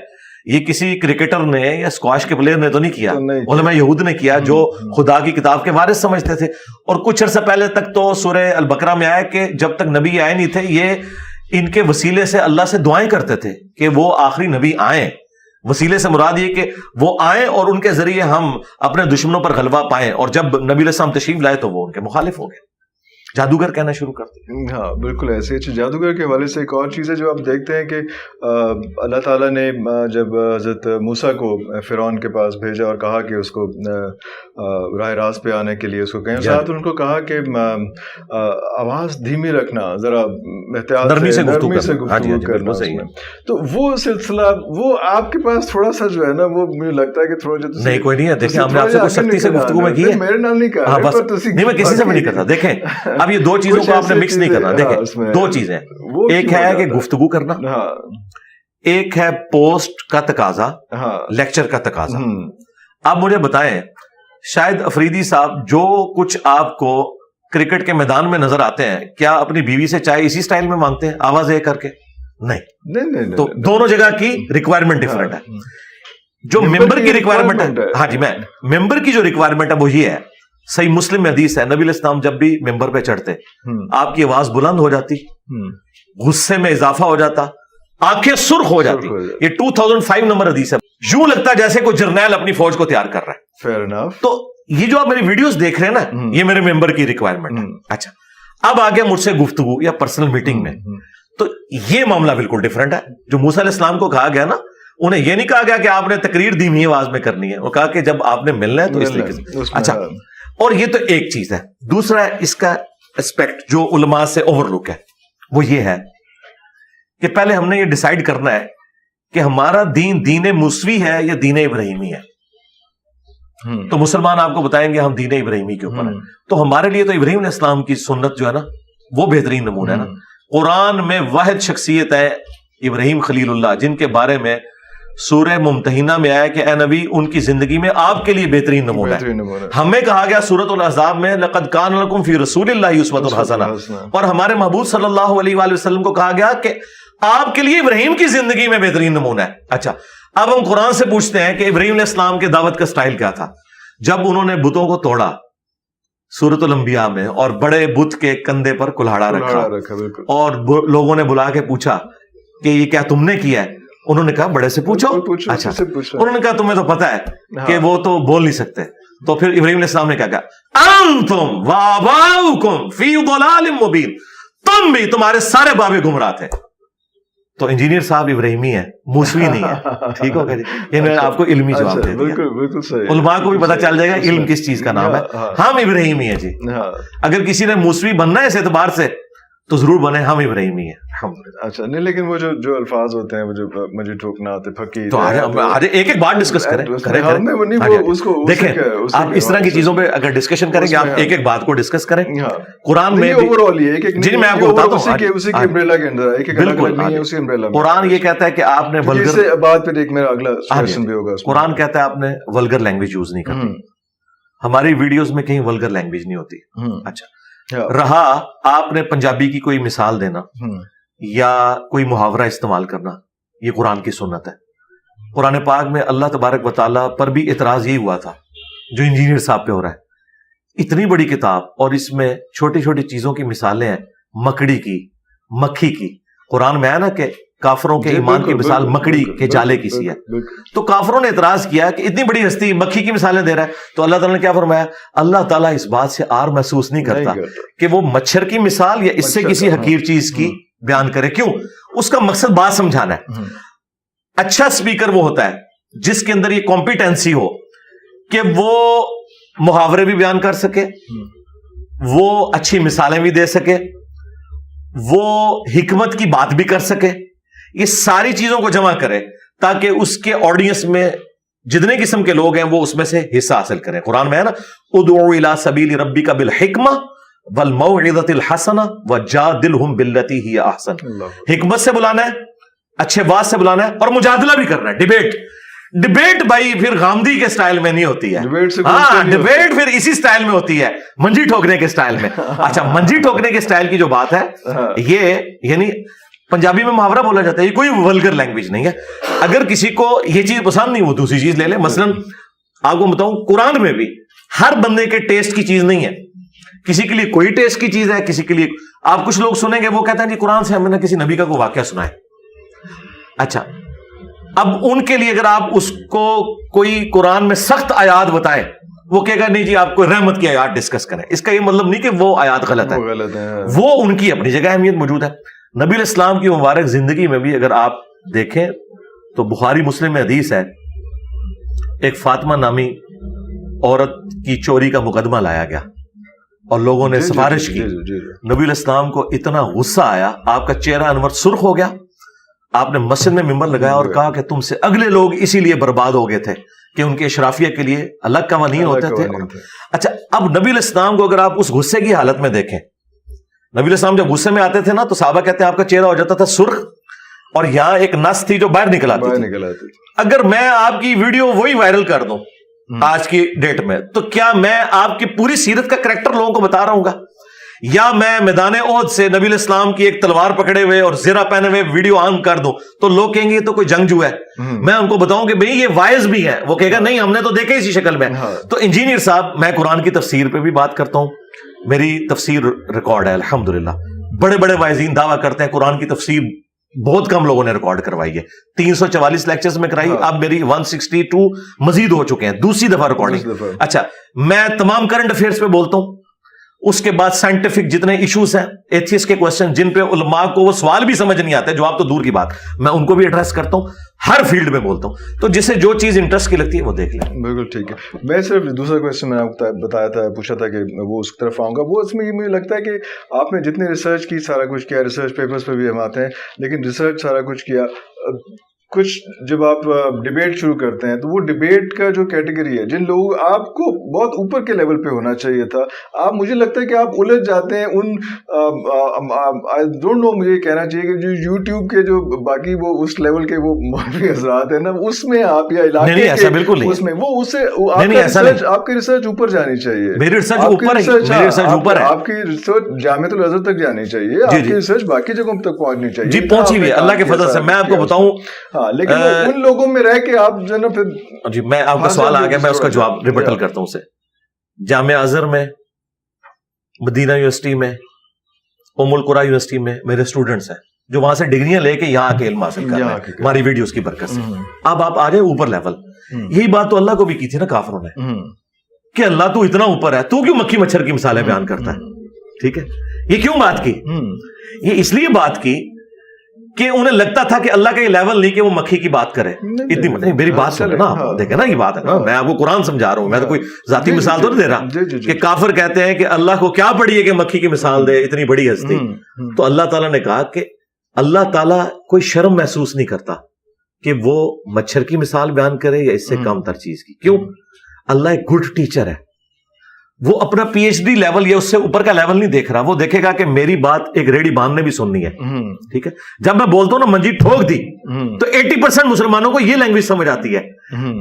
یہ کسی کرکٹر نے یا اسکواش کے پلیئر نے تو نہیں کیا, علماء یہود نے کیا, جو خدا کی کتاب کے وارث سمجھتے تھے. اور کچھ عرصہ پہلے تک تو سورہ البقرہ میں آیا کہ جب تک نبی آئے نہیں تھے یہ ان کے وسیلے سے اللہ سے دعائیں کرتے تھے کہ وہ آخری نبی آئیں. وسیلے سے مراد یہ کہ وہ آئیں اور ان کے ذریعے ہم اپنے دشمنوں پر غلبہ پائیں. اور جب نبی علیہ السلام تشریف لائے تو وہ ان کے مخالف ہو گئے, جادوگر کہنا شروع کرتے ہیں. ہاں بالکل ایسے. اچھا, جادوگر کے حوالے سے ایک اور چیز ہے جو آپ دیکھتے ہیں کہ اللہ تعالیٰ نے جب حضرت موسیٰ کو فرعون کے پاس بھیجا اور کہا کہ اس کو راہ راست پہ آنے کے لیے اس کو کہیں, ساتھ ان کو کہا کہ آواز دھیمی رکھنا, ذرا احتیاط نرمی سے گفتگو کرنا. تو وہ سلسلہ وہ آپ کے پاس تھوڑا سا جو ہے نا وہ مجھے لگتا ہے کہ تھوڑا جو نہیں کوئی نہیں ہے. دیکھیں ہم نے آپ سے کوئی سختی سے گفتگو میں کی ہے, میرے نام نہیں کہا, نہیں میں کسی سے بھی نہیں کرتا. دیکھیں اب یہ دو چیزوں کو آپ نے مکس نہیں کرنا. دیکھیں دو چیزیں, ایک ہے کہ گفتگو کرنا, ایک ہے پوسٹ کا تقاضا, لیکچر کا تقاضا. آپ مجھے بتائیں, شاید افریدی صاحب جو کچھ آپ کو کرکٹ کے میدان میں نظر آتے ہیں, کیا اپنی بیوی سے چائے اسی سٹائل میں مانگتے ہیں آواز ایک کر کے؟ نہیں. تو دونوں جگہ کی ریکوائرمنٹ ڈفرنٹ ہے. جو ممبر کی ریکوائرمنٹ ہے, ہاں جی, میں ممبر کی جو ریکوائرمنٹ ہے وہ یہ ہے, صحیح مسلم میں حدیث ہے, نبی علیہ السلام جب بھی ممبر پہ چڑھتے آپ کی آواز بلند ہو جاتی, غصے میں اضافہ ہو جاتا, آنکھیں سرخ ہو جاتی. یہ 2005 نمبر حدیث ہے. یوں لگتا ہے جیسے کوئی جرنیل اپنی فوج کو تیار کر رہا ہے. Fair enough. تو یہ جو آپ میری ویڈیوز دیکھ رہے ہیں نا, یہ میرے ممبر کی ریکوائرمنٹ ہے. اچھا, اب آ گیا مجھ سے گفتگو یا پرسنل میٹنگ میں, تو یہ معاملہ بالکل ڈفرنٹ ہے. جو موسیٰ علیہ السلام کو کہا گیا نا, انہیں یہ نہیں کہا گیا کہ آپ نے تقریر دھیمی آواز میں کرنی ہے, وہ کہا کہ جب آپ نے ملنا ہے تو اس لیے. اچھا, اور یہ تو ایک چیز ہے. دوسرا ہے اس کا اسپیکٹ جو علماء سے اوور لک ہے, وہ یہ ہے کہ پہلے ہم نے یہ ڈیسائیڈ کرنا ہے کہ ہمارا دین موسوی ہے یا دین ابراہیمی ہے. تو مسلمان آپ کو بتائیں گے ہم دین ابراہیمی کے اوپر ہیں, تو ہمارے لیے تو ابراہیم علیہ السلام کی سنت جو ہے نا وہ بہترین نمونہ ہے نا. قرآن میں واحد شخصیت ہے ابراہیم خلیل اللہ, جن کے بارے میں سورہ ممتحنہ میں آیا کہ اے نبی ان کی زندگی میں آپ کے لیے بہترین نمونہ ہے. ہمیں کہا گیا سورۃ الاحزاب میں لقد کان لکم فی رسول اللہ اسوۃ حسنہ, اور ہمارے محبوب صلی اللہ علیہ وآلہ وسلم کو کہا گیا کہ آپ کے لیے ابراہیم کی زندگی میں بہترین نمونہ ہے. اچھا, اب ہم قرآن سے پوچھتے ہیں کہ ابراہیم علیہ السلام کے دعوت کا سٹائل کیا تھا جب انہوں نے بتوں کو توڑا سورۃ الانبیاء میں, اور بڑے بت کے کندھے پر کلہاڑا رکھا, اور لوگوں نے بلا کے پوچھا کہ یہ کیا تم نے کیا ہے؟ انہوں نے کہا بڑے سے پوچھو. اچھا, انہوں نے کہا تمہیں تو پتا ہے کہ وہ تو بول نہیں سکتے. تو پھر ابراہیم علیہ السلام نے کہا انتم وآباؤکم فی ضلال مبین, تم بھی تمہارے سارے بابے گمراہ تھے. تو انجینئر صاحب ابراہیمی ہے, موسوی نہیں ہے. ٹھیک ہو گیا جی, یہ میں نے آپ کو علمی جواب دے دیا. علماء کو بھی پتا چل جائے گا علم کس چیز کا نام ہے. ہم ابراہیمی ہیں جی. اگر کسی نے موسوی بننا ہے اس اعتبار سے تو ضرور بنے, ہم ابراہیمی ہیں. اچھا نہیں, لیکن وہ جو الفاظ ہوتے ہیں مجھے ٹوکنا آتے فقیر, تو آج ایک ایک بات ڈسکس کریں. دیکھیں آپ اس طرح کی چیزوں پہ اگر ڈسکشن کریں گے, آپ ایک ایک بات کو ڈسکس کریں. قرآن میں جی میں آپ کو بتاتا ہوں, قرآن یہ کہتا ہے کہ آپ نے ولگر بات پہ ایک میرا اگلا کوسچن بھی ہوگا. قرآن کہتا ہے آپ نے ولگر لینگویج یوز نہیں کرنی. ہماری ویڈیوز میں کہیں ولگر لینگویج نہیں ہوتی. اچھا, رہا آپ نے پنجابی کی کوئی مثال دینا یا کوئی محاورہ استعمال کرنا, یہ قرآن کی سنت ہے. قرآن پاک میں اللہ تبارک و تعالیٰ پر بھی اعتراض یہی ہوا تھا جو انجینئر صاحب پہ ہو رہا ہے. اتنی بڑی کتاب اور اس میں چھوٹی چھوٹی چیزوں کی مثالیں ہیں, مکڑی کی, مکھی کی. قرآن میں ہے نا کہ کافروں کے ایمان کی مثال مکڑی کے جالے کی سی ہے. تو کافروں نے اعتراض کیا کہ اتنی بڑی ہستی مکھی کی مثالیں دے رہا ہے. تو اللہ تعالیٰ نے کیا فرمایا, اللہ تعالیٰ اس بات سے آر محسوس نہیں کرتا کہ وہ مچھر کی مثال یا اس سے کسی حقیر چیز کی بیان کرے. کیوں؟ اس کا مقصد بات سمجھانا ہے. اچھا سپیکر وہ ہوتا ہے جس کے اندر یہ کمپیٹنسی ہو کہ وہ محاورے بھی بیان کر سکے, وہ اچھی مثالیں بھی دے سکے, وہ حکمت کی بات بھی کر سکے. یہ ساری چیزوں کو جمع کرے تاکہ اس کے آڈینس میں جتنے قسم کے لوگ ہیں وہ اس میں سے حصہ حاصل کریں. قرآن میں ہے نا ادعو الی سبیل ربک بالحکمہ والموعظۃ الحسنہ وجادلہم باللتی ہی احسن. حکمت سے بلانا ہے, اچھے بات سے بلانا ہے, اور مجادلہ بھی کرنا ہے. ڈبیٹ بھائی پھر غامدی کے سٹائل میں نہیں ہوتی ہے. ہاں, ڈبیٹ پھر اسی سٹائل میں ہوتی ہے, منجی ٹھوکنے کے سٹائل میں. اچھا, منجی ٹھوکنے کے سٹائل کی جو بات ہے, یہ یعنی پنجابی میں محاورہ بولا جاتا ہے, یہ کوئی ولگر لینگویج نہیں ہے. اگر کسی کو یہ چیز پسند نہیں, وہ دوسری چیز لے لے. مثلا آپ کو بتاؤں, قرآن میں بھی ہر بندے کے ٹیسٹ کی چیز نہیں ہے. کسی کے لیے کوئی ٹیسٹ کی چیز ہے, کسی کے لیے. آپ کچھ لوگ سنیں گے وہ کہتے ہیں جی قرآن سے ہمیں نے کسی نبی کا کوئی واقعہ سنا ہے. اچھا, اب ان کے لیے اگر آپ اس کو کوئی قرآن میں سخت آیات بتائیں, وہ کہے گا نہیں جی آپ کو رحمت کی آیات ڈسکس کریں. اس کا یہ مطلب نہیں کہ وہ آیات غلط ہے, وہ ان کی اپنی جگہ اہمیت موجود ہے. نبی علیہ السلام کی مبارک زندگی میں بھی اگر آپ دیکھیں تو بخاری مسلم میں حدیث ہے, ایک فاطمہ نامی عورت کی چوری کا مقدمہ لایا گیا اور لوگوں نے سفارش کی. نبی علیہ السلام کو اتنا غصہ آیا, آپ کا چہرہ انور سرخ ہو گیا. آپ نے مسجد میں ممبر لگایا اور کہا کہ تم سے اگلے لوگ اسی لیے برباد ہو گئے تھے کہ ان کے اشرافیہ کے لیے الگ قوانین ہوتے تھے. اچھا, اب نبی علیہ السلام کو اگر آپ اس غصے کی حالت میں دیکھیں, نبی علیہ السلام جب غصے میں آتے تھے نا تو صحابہ کہتے ہیں آپ کا چہرہ ہو جاتا تھا سرخ اور یہاں ایک نس تھی جو باہر نکل آتی تھی. اگر میں آپ کی ویڈیو وہی وائرل کر دوں آج کی ڈیٹ میں, تو کیا میں آپ کی پوری سیرت کا کریکٹر لوگوں کو بتا رہا ہوں گا, یا میں میدان احد سے نبی علیہ السلام کی ایک تلوار پکڑے ہوئے اور زرہ پہنے ہوئے ویڈیو آن کر دوں تو لوگ کہیں گے یہ تو کوئی جنگجو ہے. میں ان کو بتاؤں کہ بھئی یہ وائز بھی ہے, وہ کہے گا نہیں ہم نے تو دیکھا اسی شکل میں. تو انجینئر صاحب, میں قرآن کی تفسیر پہ بھی بات کرتا ہوں, میری تفسیر ریکارڈ ہے الحمدللہ. بڑے بڑے وائزین دعویٰ کرتے ہیں قرآن کی تفسیر بہت کم لوگوں نے ریکارڈ کروائی ہے, 344 لیکچرز میں کرائی, اب میری 162 مزید ہو چکے ہیں, دوسری دفعہ ریکارڈنگ. اچھا, میں تمام کرنٹ افیئرز پہ بولتا ہوں, اس کے بعد سائنٹیفک جتنے ایشوز ہیں, ایتھیس کے کوسچن جن پہ علماء کو وہ سوال بھی سمجھ نہیں آتے, جواب تو دور کی بات, میں ان کو بھی ایڈریس کرتا ہوں, ہر فیلڈ میں بولتا ہوں. تو جسے جو چیز انٹرسٹ کی لگتی ہے وہ دیکھ لیں. بالکل ٹھیک ہے. میں صرف دوسرا کوسچن میں نے آپ کو بتایا تھا, پوچھا تھا کہ وہ اس طرف آؤں گا. وہ اس میں یہ مجھے لگتا ہے کہ آپ نے جتنے ریسرچ کی, سارا کچھ کیا, ریسرچ پیپرز پہ بھی ہم آتے ہیں, لیکن ریسرچ سارا کچھ کیا, کچھ جب آپ ڈبیٹ شروع کرتے ہیں تو وہ ڈبیٹ کا جو کیٹیگری ہے, جن لوگوں آپ کو بہت اوپر کے لیول پہ ہونا چاہیے تھا, آپ مجھے لگتا ہے کہ آپ الجھ جاتے ہیں ان آئی ڈونٹ نو, مجھے کہنا چاہیے کہ جو یوٹیوب کے جو باقی وہ اس لیول کے وہ مولوی حضرات ہیں نا, اس میں آپ یا علاقے اس میں وہ اس سے آپ کی ریسرچ اوپر جانی چاہیے. میری ریسرچ اوپر ہے, آپ کی ریسرچ جامعۃ الازہر تک جانی چاہیے, آپ کی ریسرچ باقی جگہوں تک پہنچنی چاہیے. جی پہنچی ہوئی ہے اللہ کے فضل سے. میں آپ کو بتاؤں, لیکن ان لوگوں میں رہ کے آپ جو نا پھر, جی میں آپ کا سوال آ گیا, میں اس کا جواب ریبٹل کرتا ہوں اسے. جامعہ ازہر میں, مدینہ یونیورسٹی میں, ام القریٰ یونیورسٹی میں میرے اسٹوڈنٹس ہیں جو وہاں سے ڈگریاں لے کے یہاں کے علم حاصل کر رہے ہیں ہماری ویڈیوز کی برکت سے. اب آپ آ جائیں اوپر لیول. یہی بات تو اللہ کو بھی کی تھی نا کافروں نے, کہ اللہ تو اتنا اوپر ہے, تو کیوں مکھی مچھر کی مثالیں بیان کرتا ہے. ٹھیک ہے, یہ کیوں بات کی, یہ اس لیے بات کی کہ انہیں لگتا تھا کہ اللہ کا یہ لیول نہیں کہ وہ مکھی کی بات کرے. اتنی میری بات سنیں نا, دیکھیں نا, یہ بات ہے نا, میں آپ کو قرآن سمجھا رہا ہوں, میں تو کوئی ذاتی مثال تو نہیں دے رہا کہ کافر کہتے ہیں کہ اللہ کو کیا پڑی ہے کہ مکھی کی مثال دے, اتنی بڑی ہستی. تو اللہ تعالیٰ نے کہا کہ اللہ تعالیٰ کوئی شرم محسوس نہیں کرتا کہ وہ مچھر کی مثال بیان کرے یا اس سے کم تر چیز کی. کیوں؟ اللہ ایک گڈ ٹیچر ہے, وہ اپنا پی ایچ ڈی لیول یا اس سے اوپر کا لیول نہیں دیکھ رہا, وہ دیکھے گا کہ میری بات ایک ریڈی بان نے بھی سننی ہے. ٹھیک ہے, جب میں بولتا ہوں نا منجی ٹھوک دی, تو 80% مسلمانوں کو یہ لینگویج سمجھ آتی ہے.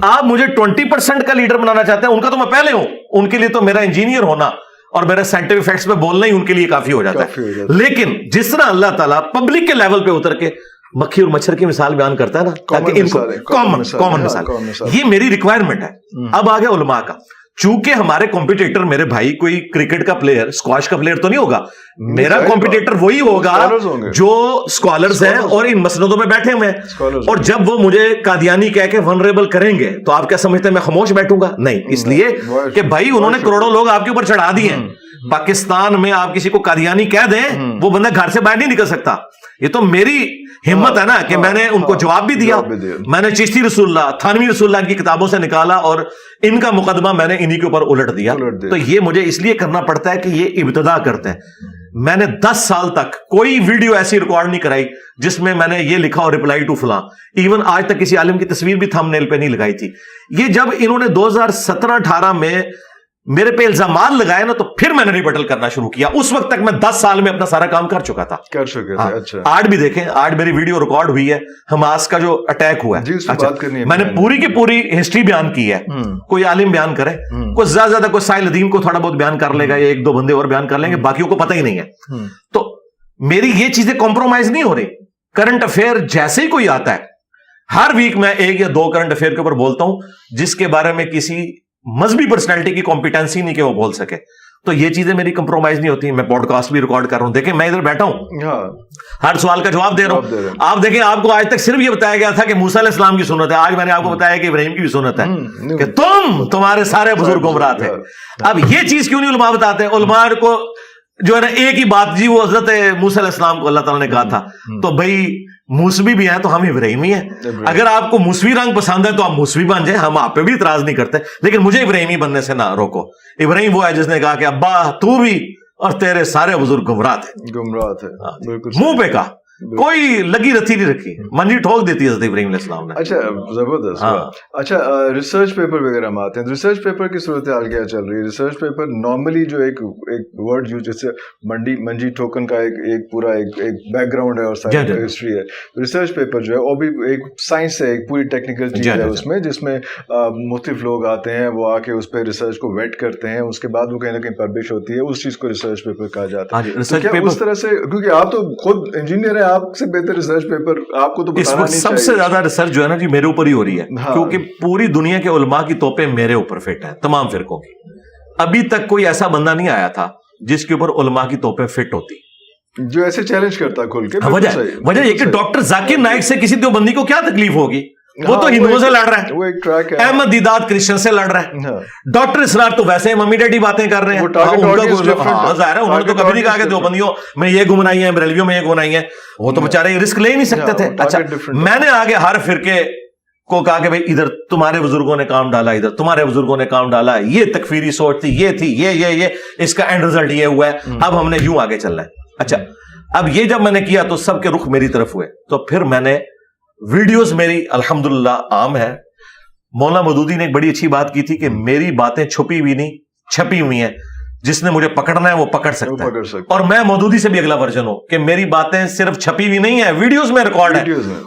آپ مجھے 20% کا لیڈر بنانا چاہتے ہیں, ان کا تو میں پہلے ہوں, ان کے لیے تو میرا انجینئر ہونا اور میرا سائنٹیفک فیکٹس پہ بولنا ہی ان کے لیے کافی ہو جاتا ہے. لیکن جس طرح اللہ تعالیٰ پبلک کے لیول پہ اتر کے مکھی اور مچھر کی مثال بیان کرتا ہے نا, تاکہ ان کو کامن مثال, یہ میری ریکوائرمنٹ ہے. اب آ گیا علماء کا. چونکہ ہمارے کمپیٹیٹر میرے بھائی کوئی کرکٹ کا پلیئر, اسکواش کا پلیئر تو نہیں ہوگا, میرا کمپیٹیٹر وہی ہوگا جو اسکالرز ہیں اور ان مسندوں میں بیٹھے ہوئے ہیں. اور جب وہ مجھے قادیانی کہہ کے ونریبل کریں گے تو آپ کیا سمجھتے ہیں میں خاموش بیٹھوں گا؟ نہیں, اس لیے کہ بھائی انہوں نے کروڑوں لوگ آپ کے اوپر چڑھا دیے ہیں. پاکستان میں آپ کسی کو قادیانی کہہ دیں, وہ بندہ گھر سے باہر نہیں نکل سکتا. یہ تو میری ہمت ہے نا کہ میں نے ان کو جواب بھی دیا. میں نے چشتی رسول اللہ, تھانوی رسول اللہ کی کتابوں سے نکالا اور ان کا مقدمہ میں نے انہی کے اوپر الٹ دیا. تو یہ مجھے اس لیے کرنا پڑتا ہے کہ یہ ابتدا کرتے ہیں. میں نے 10 سال تک کوئی ویڈیو ایسی ریکارڈ نہیں کرائی جس میں میں نے یہ لکھا اور ریپلائی ٹو فلاں. ایون آج تک کسی عالم کی تصویر بھی تھم نیل پہ نہیں لگائی تھی. یہ جب انہوں نے 2017-18 میں میرے پہ الزامات لگائے نا, تو پھر میں نے ریبٹل کرنا شروع کیا. اس وقت تک میں 10 سال میں اپنا سارا کام کر چکا تھا. اچھا. آج بھی دیکھیں, آج میری ویڈیو ریکارڈ ہوئی ہے, حماس کا جو اٹیک ہوا ہے, اچھا میں نے پوری کی پوری ہسٹری بیان کی ہے. کوئی عالم بیان کرے, کوئی زیادہ زیادہ کوئی سائل الدین کو تھوڑا بہت بیان کر لے گا, یا ایک دو بندے اور بیان کر لیں گے, باقیوں کو پتہ ہی نہیں ہے. تو میری یہ چیزیں کمپرومائز نہیں ہو رہی. کرنٹ افیئر جیسے ہی کوئی آتا ہے, ہر ویک میں 1 یا 2 کرنٹ افیئر کے اوپر بولتا ہوں جس کے بارے میں کسی مذہبی پرسنالٹی کی کمپیٹنسی نہیں کہ وہ بول سکے. تو یہ چیزیں میری کمپرومائز نہیں ہوتی. میں پوڈ کاسٹ بھی ریکارڈ کر رہا ہوں. دیکھیں میں ادھر بیٹھا ہوں, ہر سوال کا جواب دے رہا ہوں. آپ دیکھیں, آپ کو آج تک صرف یہ بتایا گیا تھا کہ موسیٰ علیہ السلام کی سنت ہے, آج میں نے آپ کو بتایا کہ ابراہیم کی بھی سنت ہے, کہ تمہارے سارے بزرگ گمراہ تھے. اب یہ چیز کیوں نہیں علماء بتاتے ہیں؟ علماء کو جو ہے نا ایک ہی بات, جی وہ حضرت موسیٰ علیہ السلام کو اللہ تعالیٰ نے کہا تھا, تو بھائی موسوی بھی ہیں تو ہم ابراہیمی ہیں. اگر آپ کو موسوی رنگ پسند ہے تو آپ موسوی بن جائیں, ہم آپ پہ بھی اعتراض نہیں کرتے, لیکن مجھے ابراہیمی بننے سے نہ روکو. ابراہیم وہ ہے جس نے کہا کہ ابا تو بھی اور تیرے سارے بزرگ گمراہ تھے. منہ پہ کہا, کوئی لگی رتھی نہیں رکھی, منجی ٹھوک دیتی حضرت ابراہیم علیہ السلام نے. اچھا زبردست. اچھا ریسرچ پیپر وغیرہ میں آتے ہیں, ریسرچ پیپر کی صورتحال کیا چل رہی ہے؟ ریسرچ پیپر نارملی جو ایک ورڈ یوز, جیسے منجی ٹوکن کا ایک پورا ایک بیک گراؤنڈ ہے اور ہسٹری ہے. ریسرچ پیپر جو ہے وہ بھی ایک سائنس ہے, ایک پوری ٹیکنیکل چیز ہے اس میں, جس میں مختلف لوگ آتے ہیں, وہ آ کے اس پہ ریسرچ کو ویٹ کرتے ہیں, اس کے بعد وہ کہیں نہ کہیں پبلش ہوتی ہے, اس چیز کو ریسرچ پیپر کہا جاتا ہے. اس طرح سے, کیونکہ آپ تو خود انجینئر ہیں, آپ سے بہتر ریسرچ پیپر آپ کو تو بتانا نہیں چاہیے. سب سے زیادہ ریسرچ جو ہے نا جی میرے اوپر ہی ہو رہی ہے, کیونکہ پوری دنیا کے علماء کی توپیں میرے اوپر فٹ ہیں, تمام فرقوں کی. ابھی تک کوئی ایسا بندہ نہیں آیا تھا جس کے اوپر علماء کی توپیں فٹ ہوتی, جو ایسے چیلنج کرتا کھل کے. وجہ یہ کہ ڈاکٹر ذاکر نائک سے کسی دیوبندی کو کیا تکلیف ہوگی؟ وہ تو ہندوؤں سے لڑ رہا ہے, احمد دیدات کرسچن سے لڑ رہا ہے, ڈاکٹر اسرار تو ویسے ممی ڈیڈی باتیں کر رہے ہیں. ظاہر ہے انہوں نے تو کبھی نہیں کہا کہ دیوبندیوں میں یہ گمراہی ہے, بریلویوں میں یہ گمراہی ہے. وہ تو بیچارے یہ رسک لے ہی نہیں سکتے تھے. اچھا میں نے آگے ہر فرقے کو کہا کہ بھائی ادھر تمہارے بزرگوں نے کام ڈالا, ادھر تمہارے بزرگوں نے کام ڈالا, یہ تکفیری سوچ تھی, یہ تھی, یہ اس کا اینڈ رزلٹ یہ ہوا ہے, اب ہم نے یوں آگے چلنا ہے. اچھا اب یہ جب میں نے کیا تو سب کے رخ میری طرف ہوئے, تو پھر میں نے ویڈیوز میری الحمدللہ عام ہے. مولانا مودودی نے ایک بڑی اچھی بات کی تھی کہ میری باتیں چھپی ہوئی نہیں, چھپی ہوئی ہیں, جس نے مجھے پکڑنا ہے وہ پکڑ سکتا ہے. اور میں مودودی سے بھی اگلا ورژن ہوں کہ میری باتیں صرف چھپی ہوئی نہیں ہے, ویڈیوز میں ریکارڈ ہے,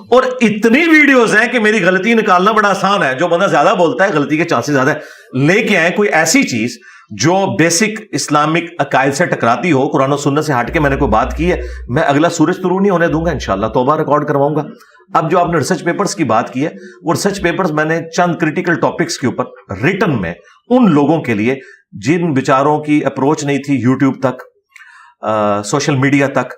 اور اتنی ویڈیوز ہیں کہ میری غلطی نکالنا بڑا آسان ہے. جو بندہ زیادہ بولتا ہے غلطی کے چانسز زیادہ ہے. لے کے آئے کوئی ایسی چیز جو بیسک اسلامک عقائد سے ٹکراتی ہو, قرآن و سنت سے ہٹ کے میں نے کوئی بات کی ہے, میں اگلا سورج طلوع نہیں ہونے دوں گا, انشاءاللہ توبہ ریکارڈ کرواؤں گا. اب جو آپ نے ریسرچ پیپرز کی بات کی ہے, وہ ریسرچ پیپرز میں نے چند کریٹیکل ٹاپکس کے اوپر ریٹن میں ان لوگوں کے لیے جن بیچاروں کی اپروچ نہیں تھی یوٹیوب تک, سوشل میڈیا تک,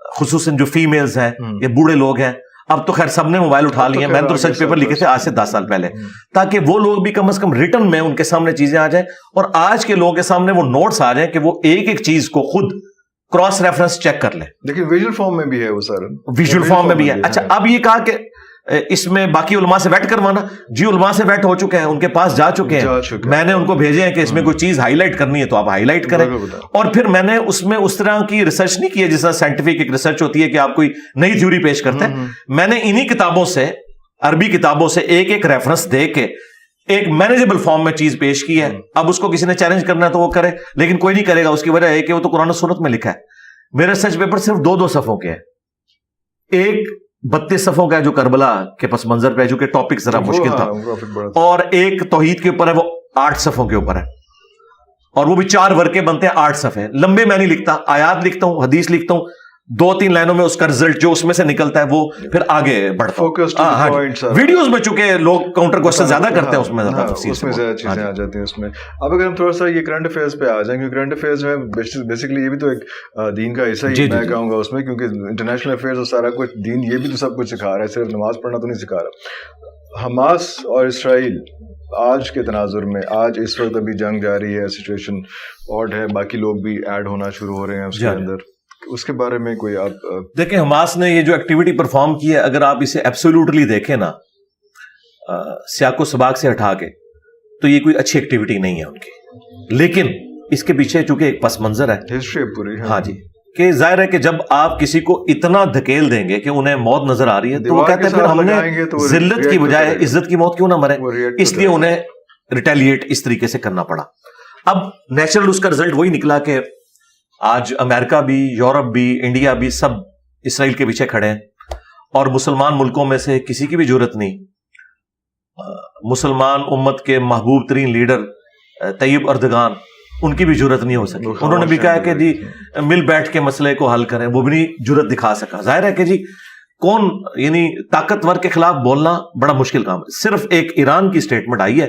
خصوصاً جو فیمیلز ہیں یا بوڑھے لوگ ہیں, اب تو خیر سب نے موبائل اٹھا لیے, میں نے تو ریسرچ پیپر لکھے تھے آج سے 10 سال پہلے, تاکہ وہ لوگ بھی کم از کم ریٹن میں ان کے سامنے چیزیں آ جائیں, اور آج کے لوگوں کے سامنے وہ نوٹس آ جائیں کہ وہ ایک ایک چیز کو خود کراس ریفرنس چیک کر لیں. لیکن ویژول فارم میں بھی ہے وہ سارا, ویژول فارم میں بھی ہے. اچھا اب یہ کہا کہ اس میں باقی علماء سے ویٹ کروانا, جی علماء سے ویٹ ہو چکے ہیں, ان کے پاس جا چکے ہیں, میں نے ان کو بھیجے ہیں کہ اس میں کوئی چیز ہائی لائٹ کرنی ہے تو آپ ہائی لائٹ کریں. اور پھر میں نے اس میں اس طرح کی ریسرچ نہیں کی ہے جس طرح سائنٹیفک ایک ریسرچ ہوتی ہے کہ آپ کوئی نئی تھیوری پیش کرتے ہیں. میں نے انہی کتابوں سے, عربی کتابوں سے ایک ایک ریفرنس دے کے ایک مینیجبل فارم میں چیز پیش کی ہے. اب اس کو کسی نے چیلنج کرنا ہے تو وہ کرے, لیکن کوئی نہیں کرے گا. اس کی وجہ ہے کہ وہ تو قرآن و سنت میں لکھا ہے. میرا ریسرچ پیپر صرف 2 صفحوں کے ہیں, ایک 32 صفحوں کا ہے جو کربلا کے پس منظر پہ, جو کہ ٹاپک ذرا مشکل تھا, اور ایک توحید کے اوپر ہے وہ 8 صفحوں کے اوپر ہے, اور وہ بھی 4 ورقے بنتے ہیں 8 صفحے. لمبے میں نہیں لکھتا, آیات لکھتا ہوں, حدیث لکھتا ہوں, 2-3 لائنوں میں اس کا رزلٹ جو اس میں سے نکلتا ہے وہ پھر آگے بڑھتا ہوں. ویڈیوز میں چونکہ لوگ کاؤنٹر کوسچن زیادہ کرتے ہیں, اس میں زیادہ چیزیں آ جاتی ہیں اس میں. اب اگر ہم تھوڑا سا یہ کرنٹ افیئرز پہ آ جائیں, کیونکہ کرنٹ افیئرز میں بیسکلی یہ بھی تو ایک دین کا حصہ ہی میں کہوں گا اس میں, کیونکہ انٹرنیشنل افیئرز اور سارا کچھ دین یہ بھی تو سب کچھ سکھا رہا ہے, صرف نماز پڑھنا تو نہیں سکھا رہا. حماس اور اسرائیل آج کے تناظر میں, آج اس وقت ابھی جنگ جاری ہے, سچویشن آڈ ہے, باقی لوگ بھی ایڈ ہونا شروع ہو رہے ہیں اس کے اندر, اس کے بارے میں کوئی آپ دیکھیں. حماس نے یہ جو ایکٹیویٹی پرفارم کی ہے, اگر آپ اسے ایبسولوٹلی دیکھیں نا سیاق و سباق سے ہٹا کے, تو یہ کوئی اچھی ایکٹیویٹی نہیں ہے ان کی. لیکن اس کے پیچھے چونکہ ایک پس منظر ہے, ہسٹری پوری, ہاں جی, کہ ظاہر ہے کہ جب آپ کسی کو اتنا دھکیل دیں گے کہ انہیں موت نظر آ رہی ہے, تو وہ کہتے ہیں پھر ہم نے ذلت کی بجائے عزت کی موت کیوں نہ مرے, اس لیے انہیں ریٹیلیٹ اس طریقے سے کرنا پڑا. اب نیچرل اس کا رزلٹ وہی نکلا کہ آج امریکہ بھی، یورپ بھی، انڈیا بھی سب اسرائیل کے پیچھے کھڑے ہیں، اور مسلمان ملکوں میں سے کسی کی بھی جرت نہیں، مسلمان امت کے محبوب ترین لیڈر طیب اردگان، ان کی بھی جرت نہیں ہو سکی. انہوں نے بھی کہا کہ جی مل بیٹھ کے مسئلے کو حل کریں، وہ بھی نہیں جرت دکھا سکا. ظاہر ہے کہ جی کون، یعنی طاقتور کے خلاف بولنا بڑا مشکل کام ہے. صرف ایک ایران کی سٹیٹمنٹ آئی ہے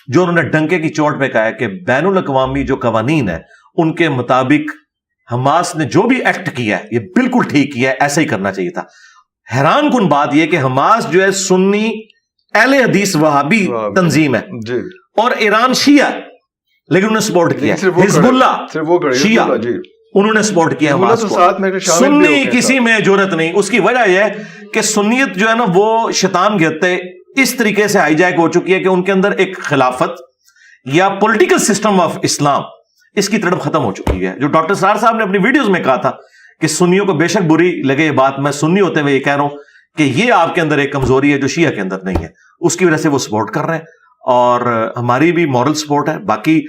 جو انہوں نے ڈنکے کی چوٹ پہ کہا ہے کہ بین الاقوامی جو قوانین ہیں ان کے مطابق حماس نے جو بھی ایکٹ کیا ہے یہ بالکل ٹھیک کیا ہے، ایسا ہی کرنا چاہیے تھا. حیران کن بات یہ کہ حماس جو ہے سنی اہل حدیث وہابی تنظیم ہے اور ایران شیعہ، لیکن انہوں نے سپورٹ کیا. حزب اللہ شیعہ انہوں نے سپورٹ کیا حماس کو. سنی کسی میں جرت نہیں. اس کی وجہ یہ ہے کہ سنیت جو ہے نا وہ شیطان گھرتے اس طریقے سے ہائی جیک ہو چکی ہے کہ ان کے اندر ایک خلافت یا پولیٹیکل سسٹم آف اسلام اس کی طرف ختم ہو چکی ہے. جو ڈاکٹر سرار صاحب نے اپنی ویڈیوز میں کہا تھا کہ سنیوں کو بے شک بری لگے یہ بات، میں سنی ہوتے ہوئے یہ کہہ رہا ہوں کہ یہ آپ کے اندر ایک کمزوری ہے جو شیعہ کے اندر نہیں ہے، اس کی وجہ سے وہ سپورٹ کر رہے ہیں اور ہماری بھی مورل سپورٹ ہے. باقی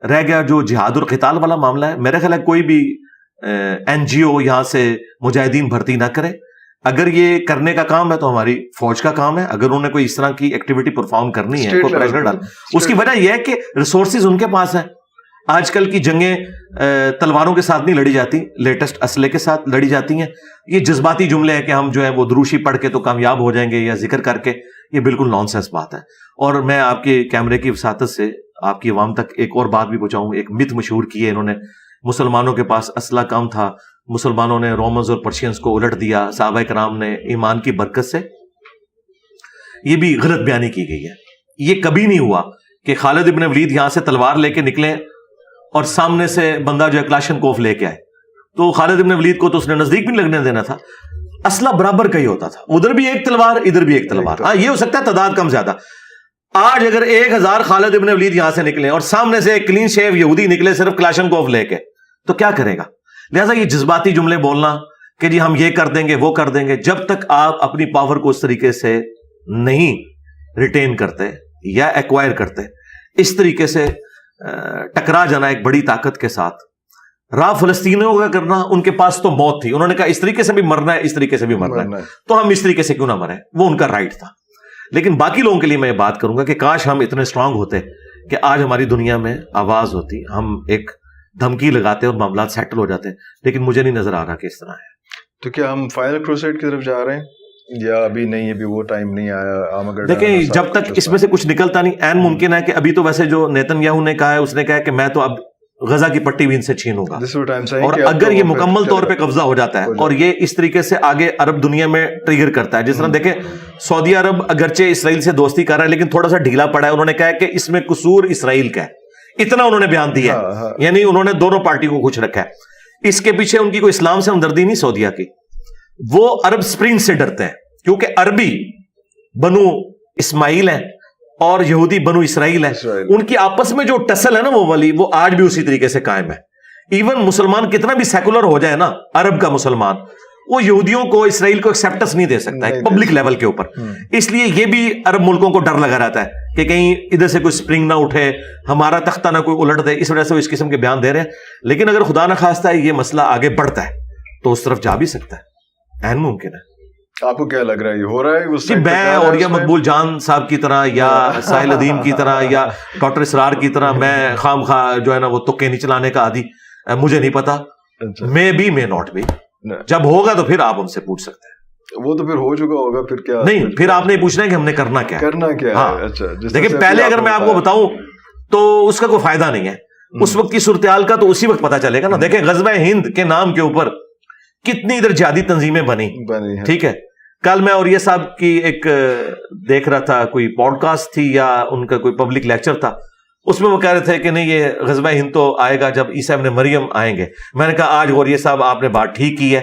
رہ گیا جو جہاد اور قتال والا معاملہ ہے، میرا خیال ہے کوئی بھی این جی او یہاں سے مجاہدین بھرتی نہ کرے. اگر یہ کرنے کا کام ہے تو ہماری فوج کا کام ہے. اگر انہوں نے کوئی اس طرح کی ایکٹیویٹی پرفارم کرنی ہے، کوئی پریشر ڈال، اس کی وجہ یہ ہے کہ ریسورسز ان کے پاس ہیں. آج کل کی جنگیں تلواروں کے ساتھ نہیں لڑی جاتی، لیٹسٹ اسلحے کے ساتھ لڑی جاتی ہیں. یہ جذباتی جملے ہیں کہ ہم جو ہے وہ دروشی پڑھ کے تو کامیاب ہو جائیں گے یا ذکر کر کے، یہ بالکل نان سینس بات ہے. اور میں آپ کے کیمرے کی وساطت سے آپ کی عوام تک ایک اور بات بھی پہنچاؤں. ایک مت مشہور کی ہے انہوں نے، مسلمانوں کے پاس اسلحہ کم تھا، مسلمانوں نے رومنز اور پرشینز کو الٹ دیا، صحابہ کرام نے ایمان کی برکت سے. یہ بھی غلط بیانی کی گئی ہے. یہ کبھی نہیں ہوا کہ خالد ابن ولید یہاں سے تلوار لے کے نکلے اور سامنے سے بندہ جو ہے کلاشن کوف لے کے آئے. تو خالد ابن ولید کو تو اس نے نزدیک بھی لگنے دینا تھا. اسلحہ برابر کا ہی ہوتا تھا، ادھر بھی ایک تلوار ادھر بھی ایک تلوار. ہاں یہ ہو سکتا ہے تعداد کم زیادہ. آج اگر 1000 خالد ابن ولید یہاں سے نکلے اور سامنے سے ایک کلین شیو یہودی نکلے صرف کلاشن کوف لے کے، تو کیا کرے گا؟ لہٰذا یہ جذباتی جملے بولنا کہ جی ہم یہ کر دیں گے وہ کر دیں گے، جب تک آپ اپنی پاور کو اس طریقے سے نہیں ریٹین کرتے یا ایکوائر کرتے، اس طریقے سے ٹکرا جانا ایک بڑی طاقت کے ساتھ. راہ فلسطینیوں کا کرنا، ان کے پاس تو موت تھی، انہوں نے کہا اس طریقے سے بھی مرنا ہے، اس طریقے سے بھی مرنا ہے، تو ہم اس طریقے سے کیوں نہ مریں، وہ ان کا رائٹ تھا. لیکن باقی لوگوں کے لیے میں یہ بات کروں گا کہ کاش ہم اتنے اسٹرانگ ہوتے کہ آج ہماری دنیا میں آواز ہوتی، ہم ایک دھمکی لگاتے اور معاملات سیٹل ہو جاتے. لیکن مجھے نہیں نظر آ رہا کہ اس طرح ہے. تو کیا ہم فائنل کروسیڈ کی طرف جا رہے ہیں یا ابھی نہیں، ابھی وہ ٹائم نہیں آیا؟ دیکھیں جب تک اس میں سے کچھ نکلتا نہیں، عین ممکن ہے کہ ابھی تو ویسے جو نیتن یاہو نے کہا ہے، اس نے کہا کہ میں تو اب غزہ کی پٹی بھی ان سے چھینوں گا، اور اگر یہ مکمل طور پہ قبضہ ہو جاتا ہے اور یہ اس طریقے سے آگے عرب دنیا میں ٹریگر کرتا ہے، جس طرح دیکھیں سعودی عرب اگرچہ اسرائیل سے دوستی کر رہا ہے لیکن تھوڑا سا ڈھیلا پڑا ہے. انہوں نے کہا کہ اس میں قصور اسرائیل کا ہے، اتنا انہوں نے بیان دیا ہے، یعنی انہوں نے دونوں پارٹی کو خوش رکھا ہے. اس کے پیچھے ان کی کوئی اسلام سے ہمدردی نہیں سعودیہ کی، وہ عرب اسپرنگ سے ڈرتے ہیں کیونکہ عربی بنو اسماعیل ہیں اور یہودی بنو اسرائیل ہیں. ان کی آپس میں جو ٹسل ہے نا وہ والی، وہ آج بھی اسی طریقے سے قائم ہے. ایون مسلمان کتنا بھی سیکولر ہو جائے نا، عرب کا مسلمان، وہ یہودیوں کو، اسرائیل کو ایکسیپٹنس نہیں دے سکتا ہے پبلک لیول کے اوپر. اس لیے یہ بھی عرب ملکوں کو ڈر لگا رہتا ہے کہ کہیں ادھر سے کوئی سپرنگ نہ اٹھے، ہمارا تختہ نہ کوئی الٹ دے. اس وجہ سے وہ اس قسم کے بیان دے رہے ہیں. لیکن اگر خدا نہ خواستہ ہے یہ مسئلہ آگے بڑھتا ہے تو اس طرف جا بھی سکتا ہے، عین ممکن ہے. آپ کو کیا لگ رہا ہے یہ ہو رہا ہے؟ جی میں اور یا مقبول جان صاحب کی طرح یا ساحل ادیم کی طرح یا ڈاکٹر اسرار کی طرح میں خام خواہ جو ہے نا وہ تکے نہیں چلانے کا عادی، مجھے نہیں پتا. میں بھی میں ناٹ بھی، جب ہوگا تو پھر آپ ان سے پوچھ سکتے ہیں. وہ تو پھر ہو چکا ہوگا، پھر کیا نہیں، پھر آپ نے پوچھنا ہے کہ ہم نے کرنا کیا ہے. اچھا دیکھیں پہلے اگر میں آپ کو بتاؤں تو اس کا کوئی فائدہ نہیں ہے. اس وقت کی صورتحال کا تو اسی وقت پتا چلے گا نا. دیکھیں غزوہ ہند کے نام کے اوپر کتنی ادھر جہادی تنظیمیں بنی، ٹھیک ہے. کل میں اور یہ صاحب کی ایک دیکھ رہا تھا، کوئی پوڈ کاسٹ تھی یا ان کا کوئی پبلک لیکچر تھا، اس میں وہ کہہ رہے تھے کہ نہیں یہ غزوہ ہند تو آئے گا جب عیسیٰ ابن مریم آئیں گے. میں نے کہا آج غوریہ صاحب آپ نے بات ٹھیک کی ہے،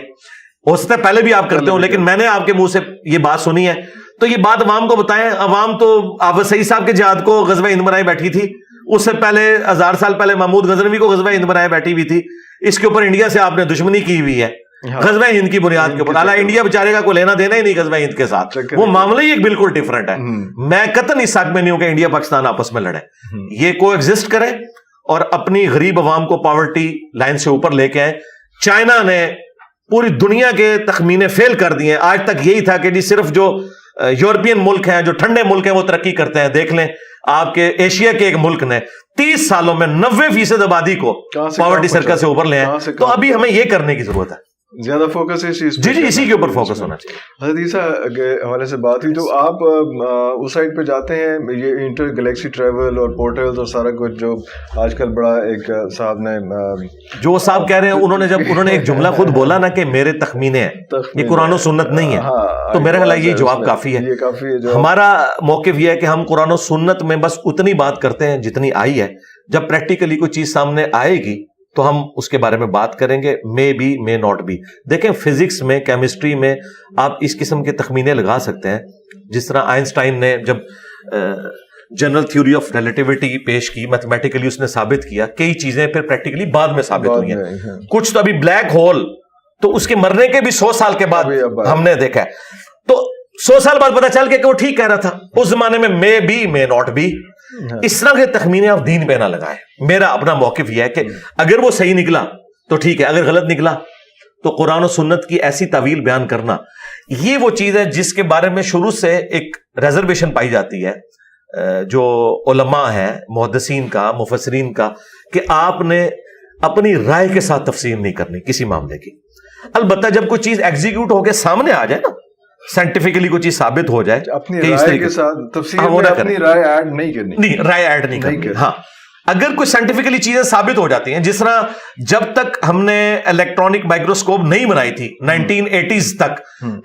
ہو سکتا ہے پہلے بھی آپ کرتے ہو، لیکن میں نے آپ کے منہ سے یہ بات سنی ہے تو یہ بات عوام کو بتائیں. عوام تو آفت سعید صاحب کے جہاد کو غزوہ ہند بنائے بیٹھی تھی، اس سے پہلے 1000 سال پہلے محمود غزنوی کو غزوہ ہند بنائے بیٹھی ہوئی تھی. اس کے اوپر انڈیا سے آپ نے دشمنی کی ہوئی ہے غزوہ ہند کی بنیاد کے اوپر. حالانکہ انڈیا بیچارے کا کوئی لینا دینا ہی نہیں غزوہ ہند کے ساتھ، وہ معاملہ ہی ایک بالکل ڈیفرنٹ ہے. میں قطعاً اس حق میں نہیں ہوں کہ انڈیا پاکستان آپس میں لڑے، یہ کو ایگزسٹ کرے اور اپنی غریب عوام کو پاورٹی لائن سے اوپر لے کے آئے. چائنا نے پوری دنیا کے تخمینے فیل کر دیے. آج تک یہی تھا کہ جی صرف جو یورپین ملک ہیں, جو ٹھنڈے ملک ہیں, وہ ترقی کرتے ہیں. دیکھ لیں آپ کے ایشیا کے ایک ملک نے 30 سالوں میں 90% آبادی کو پاورٹی سرکل سے اوپر لے آئے. تو ابھی ہمیں یہ کرنے کی ضرورت ہے, زیادہ فوکس اس چیز جی اسی کے اوپر فوکس ہونا چاہیے. حضرت عیسیٰ کے حوالے سے بات ہوئی تو آپ اس سائڈ پہ جاتے ہیں, یہ انٹر گلیکسی ٹریول اور پورٹلز اور سارا کچھ جو آج کل بڑا ایک صاحب نے جو صاحب کہہ رہے ہیں, انہوں نے ایک جملہ خود بولا نا کہ میرے تخمینے ہیں, یہ قرآن و سنت نہیں ہے. تو میرا خیال ہے یہ جواب کافی ہے. ہمارا موقف یہ ہے کہ ہم قرآن و سنت میں بس اتنی بات کرتے ہیں جتنی آئی ہے. جب پریکٹیکلی کوئی چیز سامنے آئے گی تو ہم اس کے بارے میں بات کریں گے. May be may not be. دیکھیں فزکس میں, کیمسٹری میں آپ اس قسم کے تخمینے لگا سکتے ہیں. جس طرح آئنسٹائن نے جب جنرل تھیوری آف ریلیٹیوٹی پیش کی, میتھمیٹیکلی اس نے ثابت کیا. کئی چیزیں پھر پریکٹیکلی بعد میں ثابت ہوئی ہیں. کچھ تو ابھی بلیک ہول تو اس کے مرنے کے بھی 100 سال کے بعد ہم نے دیکھا ہے. تو 100 سال بعد پتا چل کے کہ وہ ٹھیک کہہ رہا تھا. اس زمانے میں may be may not be. اس طرح کے تخمینے آپ دین پہ نہ لگائیں. میرا اپنا موقف یہ ہے کہ اگر وہ صحیح نکلا تو ٹھیک ہے, اگر غلط نکلا تو قرآن و سنت کی ایسی تعویل بیان کرنا, یہ وہ چیز ہے جس کے بارے میں شروع سے ایک ریزرویشن پائی جاتی ہے جو علماء ہیں, محدثین کا, مفسرین کا, کہ آپ نے اپنی رائے کے ساتھ تفسیر نہیں کرنی کسی معاملے کی. البتہ جب کوئی چیز ایگزیکیوٹ ہو کے سامنے آ جائے نا, سائنٹیفکلی کوئی چیز ثابت ہو جائے, اپنی رائے کے ساتھ تفسیر میں اپنی رائے ایڈ نہیں کرنی. نہیں, رائے ایڈ نہیں کرنی. ہاں, اگر کوئی سائنٹیفکلی چیزیں ثابت ہو جاتی ہیں, جس طرح جب تک ہم نے الیکٹرانک مائکروسکوپ نہیں بنائی تھی 1980s تک,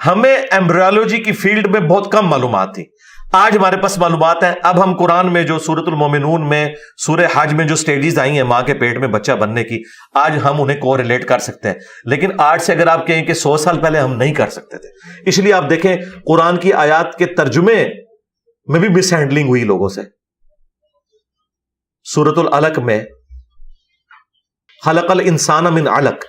ہمیں ایمبریولوجی کی فیلڈ میں بہت کم معلومات تھی. آج ہمارے پاس معلومات ہیں. اب ہم قرآن میں جو سورۃ المومنون میں, سورہ حج میں جو سٹیجز آئی ہیں ماں کے پیٹ میں بچہ بننے کی, آج ہم انہیں کو ریلیٹ کر سکتے ہیں. لیکن آج سے اگر آپ کہیں کہ 100 سال پہلے ہم نہیں کر سکتے تھے. اس لیے آپ دیکھیں قرآن کی آیات کے ترجمے میں بھی مس ہینڈلنگ ہوئی لوگوں سے. سورۃ العلق میں خلق الانسان من علق,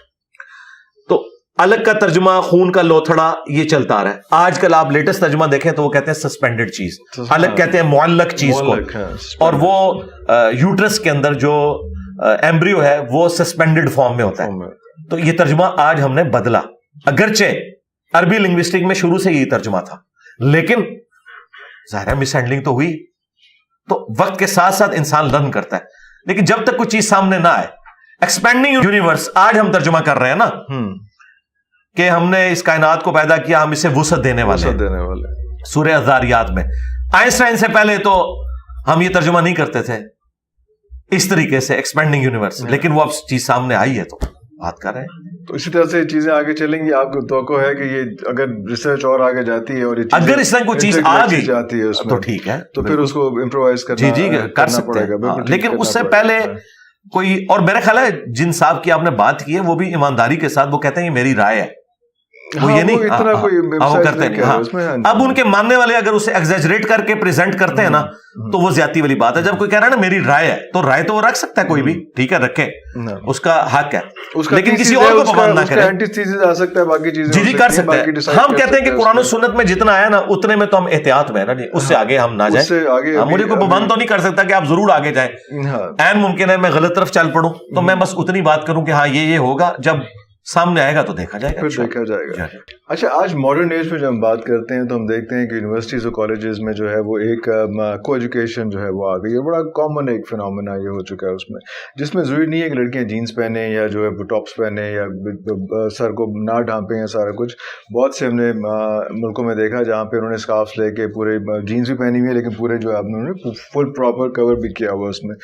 تو علق کا ترجمہ خون کا لوتھڑا, یہ چلتا آ رہا ہے. آج کل آپ لیٹسٹ ترجمہ دیکھیں تو وہ کہتے ہیں سسپینڈڈ چیز. علق کہتے ہیں معلق چیز کو, اور وہ یوٹرس کے اندر جو ایمبریو ہے وہ سسپینڈڈ فارم میں ہوتا ہے. تو یہ ترجمہ آج ہم نے بدلا. اگرچہ عربی لنگوسٹک میں شروع سے یہی ترجمہ تھا, لیکن ظاہر ہے مس ہینڈلنگ تو ہوئی. تو وقت کے ساتھ ساتھ انسان لرن کرتا ہے, لیکن جب تک کوئی چیز سامنے نہ آئے. ایکسپینڈنگ یونیورس آج ہم ترجمہ کر رہے ہیں نا, کہ ہم نے اس کائنات کو پیدا کیا, ہم اسے وسعت دینے والے. سورہ الذاریات میں آئنسٹائن سے پہلے تو ہم یہ ترجمہ نہیں کرتے تھے اس طریقے سے, ایکسپینڈنگ یونیورس. لیکن وہ اب چیز سامنے آئی ہے تو بات کر رہے ہیں. تو اسی طرح سے چیزیں آگے چلیں گی. آپ کو توقع ہے کہ یہ اگر ریسرچ اور آگے جاتی ہے, اور اگر اس طرح کوئی چیز آ گئی جاتی ہے تو ٹھیک ہے, تو پھر اس کو امپرووائز کرنا جی کر سکتے ہیں. لیکن اس سے پہلے کوئی, اور میرا خیال ہے جن صاحب کی آپ نے بات کی ہے وہ بھی ایمانداری کے ساتھ وہ کہتے ہیں یہ میری رائے ہے, وہ یہ نہیں وہ کرتے نہیں. اب ان کے ماننے والے اگر اسے ایگزیجریٹ کر کے پریزنٹ کرتے ہیں نا, تو وہ زیادتی والی بات ہے. جب کوئی کہہ رہا ہے نا میری رائے ہے, تو رائے تو وہ رکھ سکتا ہے کوئی بھی, ٹھیک ہے رکھے, اس کا حق ہے, لیکن کسی اور کو پابند نہ کرے. جی کر سکتے ہیں. ہم کہتے ہیں کہ قرآن و سنت میں جتنا آیا نا اتنے میں تو ہم احتیاط میں ہے نا جی, اس سے آگے ہم نہ جائیں. مجھے کوئی پابند تو نہیں کر سکتا کہ آپ ضرور آگے جائیں. عین ممکن ہے میں غلط طرف چل پڑوں, تو میں بس اتنی بات کروں کہ ہاں یہ ہوگا, جب سامنے آئے گا تو دیکھا جائے گا, پھر دیکھا جائے گا. اچھا, آج ماڈرن ایج میں جب ہم بات کرتے ہیں تو ہم دیکھتے ہیں کہ یونیورسٹیز اور کالجز میں جو ہے وہ ایک کو ایجوکیشن جو ہے وہ آ گئی ہے. بڑا کامن ایک فنامنا یہ ہو چکا ہے اس میں, جس میں ضروری نہیں ہے کہ لڑکیاں جینس پہنیں یا جو ہے ٹاپس پہنیں یا سر کو نہ ڈھانپیں یا سارا کچھ. بہت سے ہم نے ملکوں میں دیکھا جہاں پہ انہوں نے اسکارفس لے کے پورے جینس بھی پہنی ہوئی ہے, لیکن پورے جو ہے انہوں نے فل پراپر کور بھی کیا ہوا اس میں.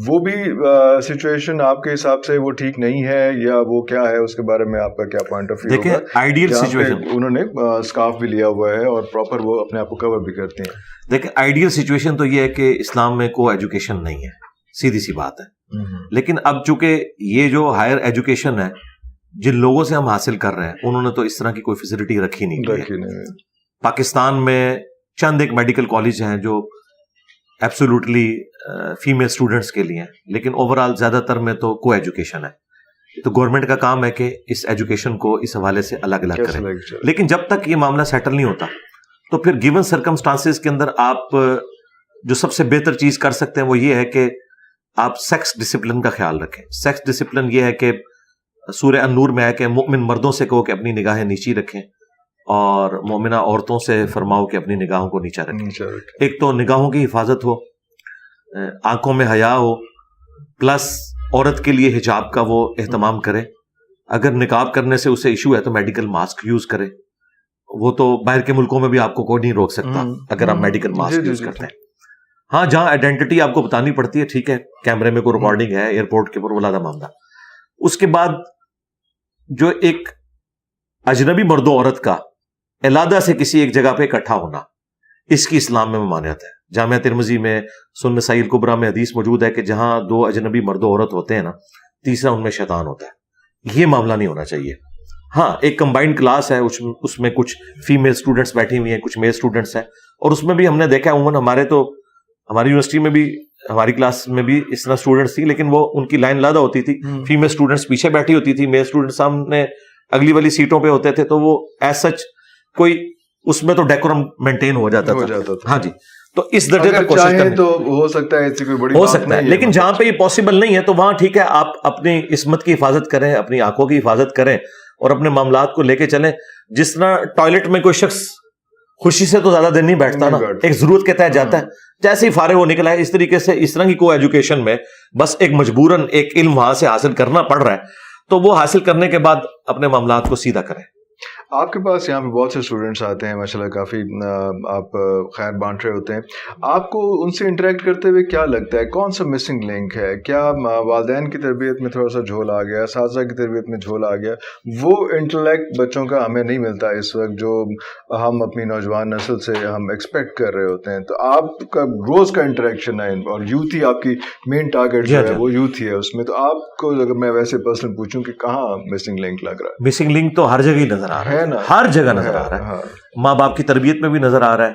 وہ بھی سچویشن آپ کے حساب سے وہ ٹھیک نہیں ہے, یا وہ کیا ہے, اس کے بارے میں آپ کا کیا پوائنٹ آف ویو ہوگا؟ آئیڈیل سچویشن انہوں نے اسکارف بھی لیا ہوا ہے اور پراپر وہ اپنے آپ کو کور بھی کرتے ہیں. دیکھیں آئیڈیل سچویشن تو یہ ہے کہ اسلام میں کو ایجوکیشن نہیں ہے, سیدھی سی بات ہے. لیکن اب چونکہ یہ جو ہائر ایجوکیشن ہے جن لوگوں سے ہم حاصل کر رہے ہیں, انہوں نے تو اس طرح کی کوئی فیسلٹی رکھی نہیں. پاکستان میں چند ایک میڈیکل کالج ہیں جو ایبسولوٹلی فیمیل اسٹوڈنٹس کے لیے ہیں, لیکن اوور آل زیادہ تر میں تو کو ایجوکیشن ہے. تو گورنمنٹ کا کام ہے کہ اس ایجوکیشن کو اس حوالے سے الگ الگ کریں. لیکن جب تک یہ معاملہ سیٹل نہیں ہوتا تو پھر گیون سرکمسٹانسز کے اندر آپ جو سب سے بہتر چیز کر سکتے ہیں وہ یہ ہے کہ آپ سیکس ڈسپلن کا خیال رکھیں. سیکس ڈسپلن یہ ہے کہ سورہ النور میں ہے کہ مومن مردوں سے کہو کہ اپنی نگاہیں نیچی رکھیں اور مومنہ عورتوں سے فرماؤ کہ اپنی نگاہوں کو نیچا رکھیں. ایک تو نگاہوں کی حفاظت ہو, آنکھوں میں حیا ہو, پلس عورت کے لیے حجاب کا وہ اہتمام کرے. اگر نقاب کرنے سے اسے ایشو ہے تو میڈیکل ماسک یوز کرے. وہ تو باہر کے ملکوں میں بھی آپ کو کوئی نہیں روک سکتا اگر آپ میڈیکل ماسک یوز کرتے ہیں. ہاں جہاں آئیڈینٹی آپ کو بتانی پڑتی ہے ٹھیک ہے, کیمرے میں کوئی ریکارڈنگ ہے ایئرپورٹ کے اوپر, وہ علیحدہ معاملہ. اس کے بعد جو ایک اجنبی مرد و عورت کا علیحدہ سے کسی ایک جگہ پہ اکٹھا ہونا, اس کی اسلام میں ممانعت ہے. جامعہ ترمذی میں سنن نسائی الکبریٰ میں حدیث موجود ہے کہ جہاں دو اجنبی مرد و عورت ہوتے ہیں نا, تیسرا ان میں شیطان ہوتا ہے. یہ معاملہ نہیں ہونا چاہیے. ہاں ایک کمبائنڈ کلاس ہے, اس میں کچھ فیمیل اسٹوڈنٹس بیٹھی ہوئی ہیں, کچھ میل اسٹوڈنٹس ہیں, اور اس میں بھی ہم نے دیکھا عموماً ہماری یونیورسٹی میں بھی ہماری کلاس میں بھی اس طرح اسٹوڈنٹس تھی, لیکن وہ ان کی لائن علیحدہ ہوتی تھی. فیمیل اسٹوڈنٹس پیچھے بیٹھی ہوتی تھی, میل اسٹوڈنٹس سامنے اگلی والی سیٹوں پہ ہوتے تھے. تو وہ ایز سچ کوئی اس میں تو ڈیکورم مینٹین ہو جاتا تھا. ہاں جی, تو اس درجے تک کوشش کریں تو ہو سکتا ہے, ایسی کوئی بڑی ہو سکتا ہے, لیکن جہاں پہ یہ پاسبل نہیں ہے تو وہاں ٹھیک ہے آپ اپنی عصمت کی حفاظت کریں, اپنی آنکھوں کی حفاظت کریں اور اپنے معاملات کو لے کے چلیں. جس طرح ٹوائلٹ میں کوئی شخص خوشی سے تو زیادہ دن نہیں بیٹھتا نا, ایک ضرورت کے تحت جاتا ہے, جیسے ہی فارغ ہو نکلا ہے. اس طریقے سے اس طرح کی کو ایجوکیشن میں بس ایک مجبوراً ایک علم وہاں سے حاصل کرنا پڑ رہا ہے, تو وہ حاصل کرنے کے بعد اپنے معاملات کو سیدھا کریں. آپ کے پاس یہاں پہ بہت سے اسٹوڈنٹس آتے ہیں ماشاءاللہ, کافی آپ خیر بانٹ رہے ہوتے ہیں. آپ کو ان سے انٹریکٹ کرتے ہوئے کیا لگتا ہے, کون سا مسنگ لنک ہے؟ کیا والدین کی تربیت میں تھوڑا سا جھول آ گیا, اساتذہ کی تربیت میں جھول آ گیا, وہ انٹلیکٹ بچوں کا ہمیں نہیں ملتا اس وقت جو ہم اپنی نوجوان نسل سے ہم ایکسپیکٹ کر رہے ہوتے ہیں؟ تو آپ کا روز کا انٹریکشن ہے اور یوتھ ہی آپ کی مین ٹارگیٹ جو ہے وہ یوتھ ہی ہے اس میں, تو آپ کو اگر میں ویسے پرسنل پوچھوں کہ کہاں مسنگ لنک لگ رہا ہے؟ مسنگ لنک تو ہر جگہ ہی نظر آ رہا ہے, ہر جگہ نظر آ رہا ہے. ماں باپ کی تربیت میں بھی نظر آ رہا ہے,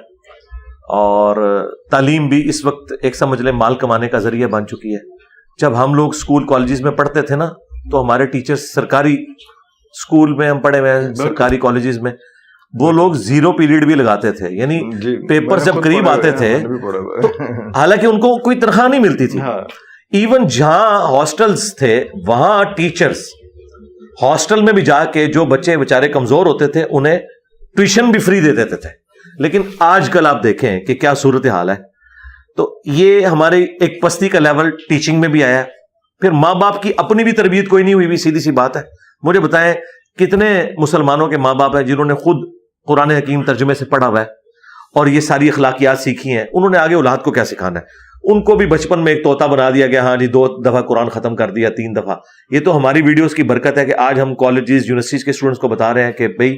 اور تعلیم بھی اس وقت ایک سمجھ لیں مال کمانے کا ذریعہ بن چکی ہے. جب ہم لوگ اسکول کالجز میں پڑھتے تھے نا, تو ہمارے ٹیچرز سرکاری اسکول میں ہم پڑھے ہوئے ہیں, سرکاری کالجز میں, وہ لوگ زیرو پیریڈ بھی لگاتے تھے. یعنی پیپر جب قریب آتے تھے تو حالانکہ ان کو کوئی تنخواہ نہیں ملتی تھی. ایون جہاں ہاسٹلز تھے وہاں ٹیچرز ہاسٹل میں بھی جا کے جو بچے بیچارے کمزور ہوتے تھے انہیں ٹیوشن بھی فری دے دیتے تھے. لیکن آج کل آپ دیکھیں کہ کیا صورتحال ہے. تو یہ ہمارے ایک پستی کا لیول ٹیچنگ میں بھی آیا ہے. پھر ماں باپ کی اپنی بھی تربیت کوئی نہیں ہوئی بھی, سیدھی سی بات ہے. مجھے بتائیں کتنے مسلمانوں کے ماں باپ ہیں جنہوں نے خود قرآن حکیم ترجمے سے پڑھا ہوا ہے اور یہ ساری اخلاقیات سیکھی ہیں, انہوں نے آگے اولاد کو کیا سکھانا ہے؟ ان کو بھی بچپن میں ایک طوطا بنا دیا گیا, ہاں جی 2 دفعہ قرآن ختم کر دیا, 3 دفعہ. یہ تو ہماری ویڈیوز کی برکت ہے کہ آج ہم کالجز یونیورسٹیز کے اسٹوڈنٹس کو بتا رہے ہیں کہ بھئی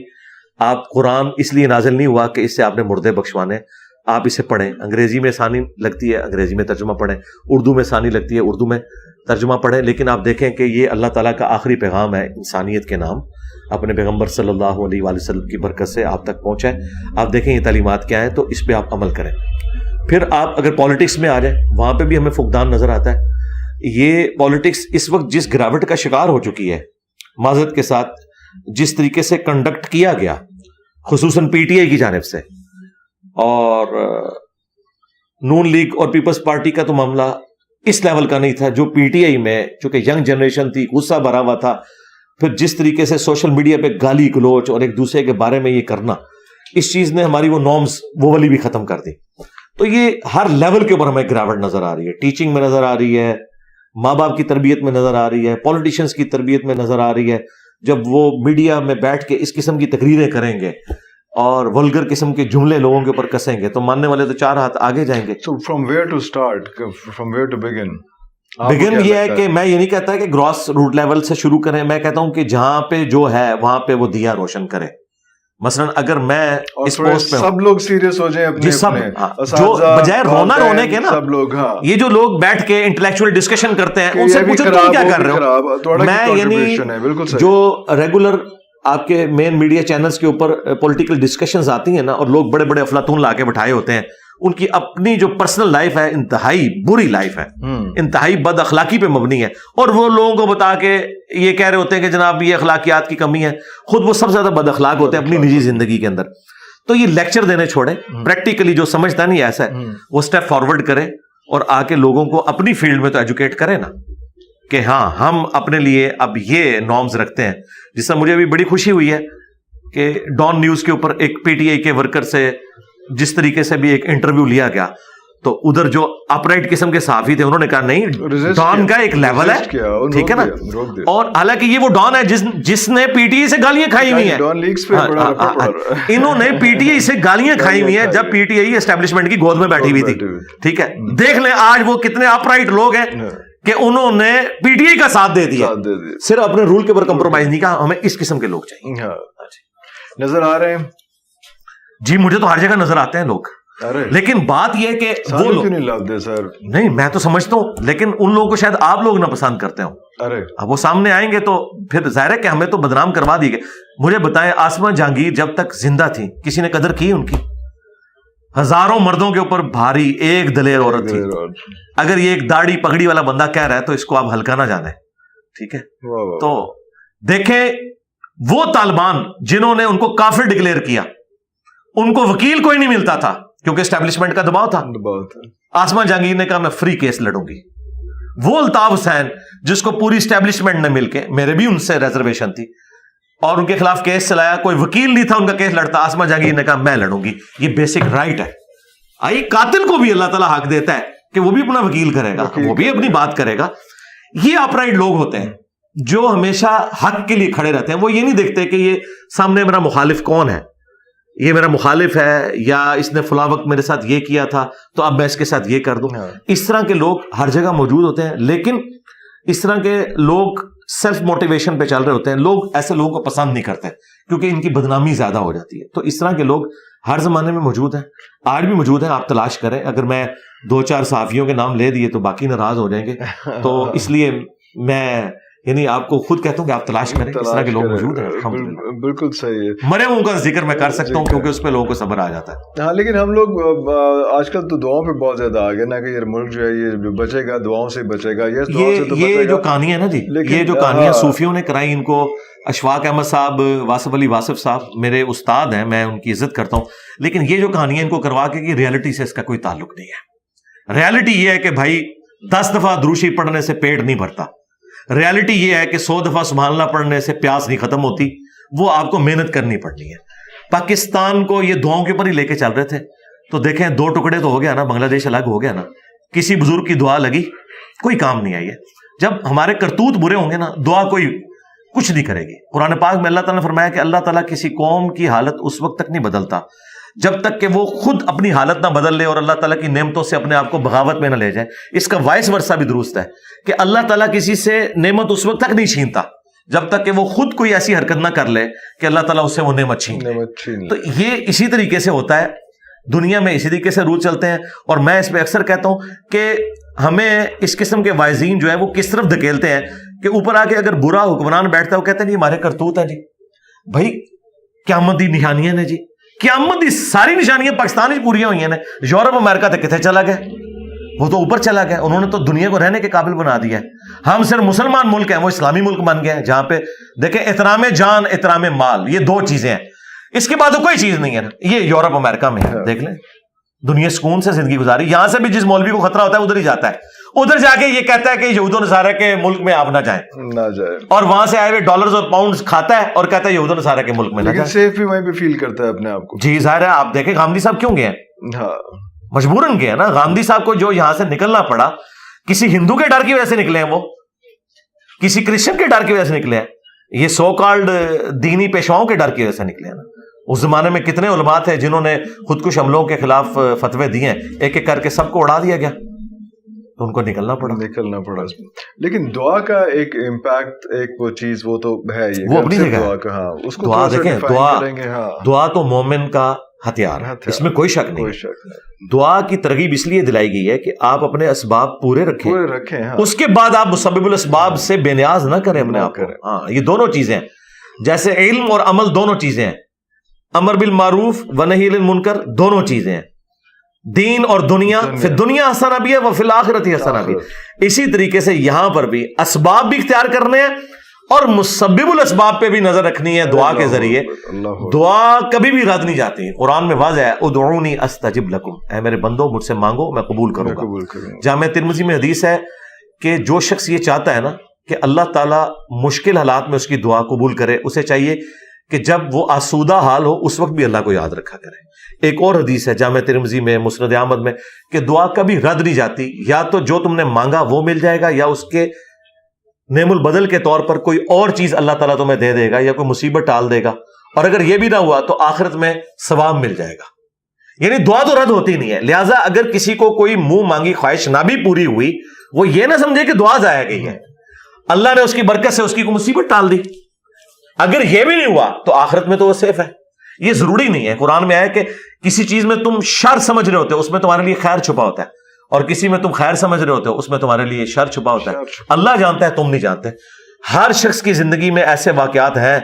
آپ قرآن اس لیے نازل نہیں ہوا کہ اس سے آپ نے مردے بخشوانے, آپ اسے پڑھیں. انگریزی میں آسانی لگتی ہے انگریزی میں ترجمہ پڑھیں, اردو میں آسانی لگتی ہے اردو میں ترجمہ پڑھیں. لیکن آپ دیکھیں کہ یہ اللہ تعالیٰ کا آخری پیغام ہے انسانیت کے نام, اپنے پیغمبر صلی اللہ علیہ وآلہ وسلم کی برکت سے آپ تک پہنچا ہے. آپ دیکھیں یہ تعلیمات کیا ہیں, تو اس پہ آپ عمل کریں. پھر آپ اگر پالیٹکس میں آ جائیں, وہاں پہ بھی ہمیں فقدان نظر آتا ہے. یہ پالیٹکس اس وقت جس گراوٹ کا شکار ہو چکی ہے, معذرت کے ساتھ جس طریقے سے کنڈکٹ کیا گیا خصوصاً پی ٹی آئی کی جانب سے, اور نون لیگ اور پیپلز پارٹی کا تو معاملہ اس لیول کا نہیں تھا جو پی ٹی آئی میں, چونکہ ینگ جنریشن تھی, غصہ بھرا ہوا تھا. پھر جس طریقے سے سوشل میڈیا پہ گالی گلوچ اور ایک دوسرے کے بارے میں یہ کرنا, اس چیز نے ہماری وہ نارمز وہ والی بھی ختم کر دی. تو یہ ہر لیول کے اوپر ہمیں گراوٹ نظر آ رہی ہے. ٹیچنگ میں نظر آ رہی ہے, ماں باپ کی تربیت میں نظر آ رہی ہے, پولیٹیشنز کی تربیت میں نظر آ رہی ہے. جب وہ میڈیا میں بیٹھ کے اس قسم کی تقریریں کریں گے اور ولگر قسم کے جملے لوگوں کے اوپر کسیں گے تو ماننے والے تو 4 ہاتھ آگے جائیں گے. So from where to start, from where to begin? بگن یہ ہے کہ میں یہ نہیں کہتا کہ گراس روٹ لیول سے شروع کریں, میں کہتا ہوں کہ جہاں پہ جو ہے وہاں پہ وہ دیا روشن کرے. مثلا اگر میں اس پوسٹ پہ سب لوگ سیریس ہو جائیں اپنے جو بجائے رونا رونے کے نا, سب لوگ یہ جو لوگ بیٹھ کے انٹلیکچوئل ڈسکشن کرتے ہیں ان سے پوچھو تم کیا کر رہے ہو. میں یعنی جو ریگولر آپ کے مین میڈیا چینلز کے اوپر پولیٹیکل ڈسکشنز آتی ہیں نا, اور لوگ بڑے بڑے افلاطون لا کے بٹھائے ہوتے ہیں, ان کی اپنی جو پرسنل لائف ہے انتہائی بری لائف ہے, انتہائی بد اخلاقی پہ مبنی ہے, اور وہ لوگوں کو بتا کے یہ کہہ رہے ہوتے ہیں کہ جناب یہ اخلاقیات کی کمی ہے. خود وہ سب سے زیادہ بد اخلاق ہوتے ہیں اپنی نجی زندگی کے اندر. تو یہ لیکچر دینے چھوڑے, پریکٹیکلی جو سمجھتا نہیں ایسا ہے وہ اسٹیپ فارورڈ کرے اور آ کے لوگوں کو اپنی فیلڈ میں تو ایجوکیٹ کرے نا کہ ہاں ہم اپنے لیے اب یہ نارمز رکھتے ہیں. جس سے مجھے ابھی بڑی خوشی ہوئی ہے کہ ڈان نیوز کے اوپر ایک پی ٹی آئی کے ورکر سے جس طریقے سے بھی ایک انٹرویو لیا گیا, تو ادھر جو اپ رائٹ قسم کے صحافی تھے انہوں نے کہا نہیں, ڈان کا ایک لیول ہے, ٹھیک ہے نا. اور حالانکہ یہ وہ ڈان ہے جس نے پی ٹی آئی سے گالیاں کھائی ہوئی ہیں, انہوں نے پی ٹی آئی سے گالیاں کھائی ہوئی ہیں جب پی ٹی آئی اسٹیبلشمنٹ کی گود میں بیٹھی ہوئی تھی, ٹھیک ہے. دیکھ لیں آج وہ کتنے اپ رائٹ لوگ ہیں کہ انہوں نے پی ٹی آئی کا ساتھ دے دیا, صرف اپنے رول کے اوپر کمپرومائز نہیں کہا. ہمیں اس قسم کے لوگ چاہیے. نظر آ رہے ہیں جی, مجھے تو ہر جگہ نظر آتے ہیں لوگ, لیکن بات یہ کہ وہ لوگ نہیں, میں تو سمجھتا ہوں, لیکن ان لوگوں کو شاید آپ لوگ نہ پسند کرتے ہوں. اب وہ سامنے آئیں گے تو پھر ظاہر ہے کہ ہمیں تو بدنام کروا دی گئے. مجھے بتائیں, آسمہ جہانگیر جب تک زندہ تھی کسی نے قدر کی ان کی؟ ہزاروں مردوں کے اوپر بھاری ایک دلیر عورت تھی. اگر یہ ایک داڑھی پگڑی والا بندہ کہہ رہا ہے تو اس کو آپ ہلکا نہ جانیں, ٹھیک ہے. تو دیکھیں وہ طالبان جنہوں نے ان کو کافر ڈکلیئر کیا, ان کو وکیل کوئی نہیں ملتا تھا کیونکہ اسٹیبلشمنٹ کا دباؤ تھا. آسمہ جہانگیر نے کہا میں فری کیس لڑوں گی. وہ الطاف حسین جس کو پوری اسٹیبلشمنٹ نے مل کے, میرے بھی ان سے ریزرویشن تھی, اور ان کے خلاف کیس چلایا, کوئی وکیل نہیں تھا ان کا کیس لڑتا, آسمہ جہانگیر نے کہا میں لڑوں گی. یہ بیسک رائٹ ہے. آئی قاتل کو بھی اللہ تعالیٰ حق دیتا ہے کہ وہ بھی اپنا وکیل کرے گا, وہ بھی اپنی بات کرے گا. یہ اپ رائٹ لوگ ہوتے ہیں جو ہمیشہ حق کے لیے کھڑے رہتے ہیں. وہ یہ نہیں دیکھتے کہ یہ سامنے میرا مخالف کون ہے, یہ میرا مخالف ہے یا اس نے فلاں وقت میرے ساتھ یہ کیا تھا تو اب میں اس کے ساتھ یہ کر دوں. اس طرح کے لوگ ہر جگہ موجود ہوتے ہیں, لیکن اس طرح کے لوگ سیلف موٹیویشن پہ چل رہے ہوتے ہیں. لوگ ایسے لوگوں کو پسند نہیں کرتے کیونکہ ان کی بدنامی زیادہ ہو جاتی ہے. تو اس طرح کے لوگ ہر زمانے میں موجود ہیں, آج بھی موجود ہیں. آپ تلاش کریں. اگر میں 2-4 صحافیوں کے نام لے دیے تو باقی ناراض ہو جائیں گے, تو اس لیے میں یعنی آپ کو خود کہتا ہوں کہ آپ تلاش کریں, اس طرح کے لوگ موجود ہیں. بالکل صحیح ہے. مرے ہوں کا ذکر میں کر سکتا ہوں کیونکہ اس پہ لوگوں کو صبر آ جاتا ہے. ہاں, لیکن ہم لوگ آج کل تو دعاؤں پہ بہت زیادہ آ گئے نا کہ یہ ملک جو ہے یہ بچے گا, دعاؤں سے بچے گا. یہ جو کہانیاں نا جی, یہ جو کہانیاں صوفیوں نے کرائی, ان کو اشفاق احمد صاحب, واصف علی واصف صاحب میرے استاد ہیں, میں ان کی عزت کرتا ہوں, لیکن یہ جو کہانیاں ان کو کروا کے, ریالٹی سے اس کا کوئی تعلق نہیں ہے. ریالٹی یہ ہے کہ بھائی 10 دفعہ دروشی پڑھنے سے پیٹ نہیں بھرتا. ریالٹی یہ ہے کہ 100 دفعہ سبحان اللہ پڑھنے سے پیاس نہیں ختم ہوتی, وہ آپ کو محنت کرنی پڑنی ہے. پاکستان کو یہ دعاؤں کے اوپر ہی لے کے چل رہے تھے, تو دیکھیں 2 ٹکڑے تو ہو گیا نا, بنگلہ دیش الگ ہو گیا نا. کسی بزرگ کی دعا لگی, کوئی کام نہیں آئی ہے. جب ہمارے کرتوت برے ہوں گے نا, دعا کوئی کچھ نہیں کرے گی. قرآن پاک میں اللہ تعالیٰ نے فرمایا کہ اللہ تعالیٰ کسی قوم کی حالت اس وقت تک نہیں بدلتا جب تک کہ وہ خود اپنی حالت نہ بدل لے اور اللہ تعالیٰ کی نعمتوں سے اپنے آپ کو بغاوت میں نہ لے جائے. اس کا وائس ورثہ بھی درست ہے کہ اللہ تعالیٰ کسی سے نعمت اس وقت تک نہیں چھینتا جب تک کہ وہ خود کوئی ایسی حرکت نہ کر لے کہ اللہ تعالیٰ اس سے وہ نعمت چھین لے. تو یہ اسی طریقے سے ہوتا ہے دنیا میں, اسی طریقے سے رول چلتے ہیں. اور میں اس پہ اکثر کہتا ہوں کہ ہمیں اس قسم کے وائزین جو ہے وہ کس طرف دھکیلتے ہیں کہ اوپر آ کے اگر برا حکمران بیٹھتا ہے وہ کہتے ہیں جی ہمارے کرتوت ہیں جی. بھائی قیامت دی نشانیاں نے جی, قیامت دی ساری نشانیاں پاکستان ہی پوری ہوئی ہیں نے. یورپ امریکہ تک کتنے چلا گیا, وہ تو اوپر چلا گیا. انہوں نے تو دنیا کو رہنے کے قابل بنا دیا ہے. ہم صرف مسلمان ملک ہیں, وہ اسلامی ملک بن گئے ہیں جہاں پہ دیکھیں احترام جان احترام مال, یہ 2 چیزیں ہیں. اس کے بعد تو کوئی چیز نہیں ہے نا. یہ یورپ امریکہ میں ہے, دیکھ لیں دنیا سکون سے زندگی گزاری. یہاں سے بھی جس مولوی کو خطرہ ہوتا ہے ادھر ہی جاتا ہے, ادھر جا کے یہ کہتا ہے کہ یہود و نصارہ کے ملک میں آپ نہ جائیں, اور وہاں سے آئے ہوئے ڈالرز اور پاؤنڈز کھاتا ہے اور کہتا ہے یہود و نصارہ کے ملک میں نہ جائیں. سیف بھی وہیں پہ فیل کرتا ہے اپنے آپ کو. جی ظاہر ہے. آپ دیکھیں غامدی صاحب کیوں گئے ہیں, مجبوراً گئے ہیں نا. غامدی صاحب کو جو یہاں سے نکلنا پڑا کسی ہندو کے ڈر کی وجہ سے نکلے ہیں, وہ کسی کرسچن کے ڈر کی وجہ سے نکلے ہیں, یہ سو کالڈ دینی پیشواؤں کے ڈر کی وجہ سے نکلے ہیں نا. اس زمانے میں کتنے علماء تھے جنہوں نے خودکش حملوں کے خلاف فتوے دیے ہیں, ایک ایک کر کے سب کو اڑا دیا گیا, تو ان کو نکلنا پڑا. لیکن دعا کا ایک امپیکٹ, ایک وہ چیز وہ تو ہے, وہ اپنی جگہ. دعا دیکھیں, دعا تو مومن کا ہتھیار ہے, اس میں کوئی شک نہیں. دعا کی ترغیب اس لیے دلائی گئی ہے کہ آپ اپنے اسباب پورے رکھیں, اس کے بعد آپ مسبب الاسباب سے بے نیاز نہ کریں اپنے آپ کو. ہاں, یہ دونوں چیزیں جیسے علم اور عمل دونوں چیزیں ہیں, امر بالمعروف و نہی عن المنکر دونوں چیزیں ہیں. دین اور دنیا, فی الدنیا حسنہ بھی ہے و فی الآخرۃ حسنہ بھی. اسی طریقے سے یہاں پر بھی اسباب بھی اختیار کرنے ہیں اور مسبب الاسباب پہ بھی نظر رکھنی ہے دعا کے ذریعے. دعا کبھی بھی رد نہیں جاتی. قرآن میں واضح ہے ادعونی استجب لکم، اے میرے بندو مجھ سے مانگو میں قبول کروں گا. جامع ترمذی میں حدیث ہے کہ جو شخص یہ چاہتا ہے نا کہ اللہ تعالیٰ مشکل حالات میں اس کی دعا قبول کرے، اسے چاہیے کہ جب وہ آسودہ حال ہو اس وقت بھی اللہ کو یاد رکھا کرے. ایک اور حدیث ہے جامع ترمذی میں، مسند احمد میں، کہ دعا کبھی رد نہیں جاتی. یا تو جو تم نے مانگا وہ مل جائے گا، یا اس کے نعم البدل کے طور پر کوئی اور چیز اللہ تعالیٰ تمہیں دے دے گا، یا کوئی مصیبت ٹال دے گا. اور اگر یہ بھی نہ ہوا تو آخرت میں ثواب مل جائے گا. یعنی دعا تو رد ہوتی نہیں ہے. لہٰذا اگر کسی کو کوئی منہ مانگی خواہش نہ بھی پوری ہوئی، وہ یہ نہ سمجھے کہ دعا ضائع گئی ہے، اللہ نے اس کی برکت سے اس کی کوئی مصیبت ٹال دی. اگر یہ بھی نہیں ہوا تو آخرت میں تو وہ سیف ہے. یہ ضروری نہیں ہے. قرآن میں آیا کہ کسی چیز میں تم شر سمجھ رہے ہوتے ہو اس میں تمہارے لیے خیر چھپا ہوتا ہے، اور کسی میں تم خیر سمجھ رہے ہوتے ہو اس میں تمہارے لیے شر چھپا ہوتا ہے. اللہ جانتا ہے، تم نہیں جانتے. ہر شخص کی زندگی میں ایسے واقعات ہیں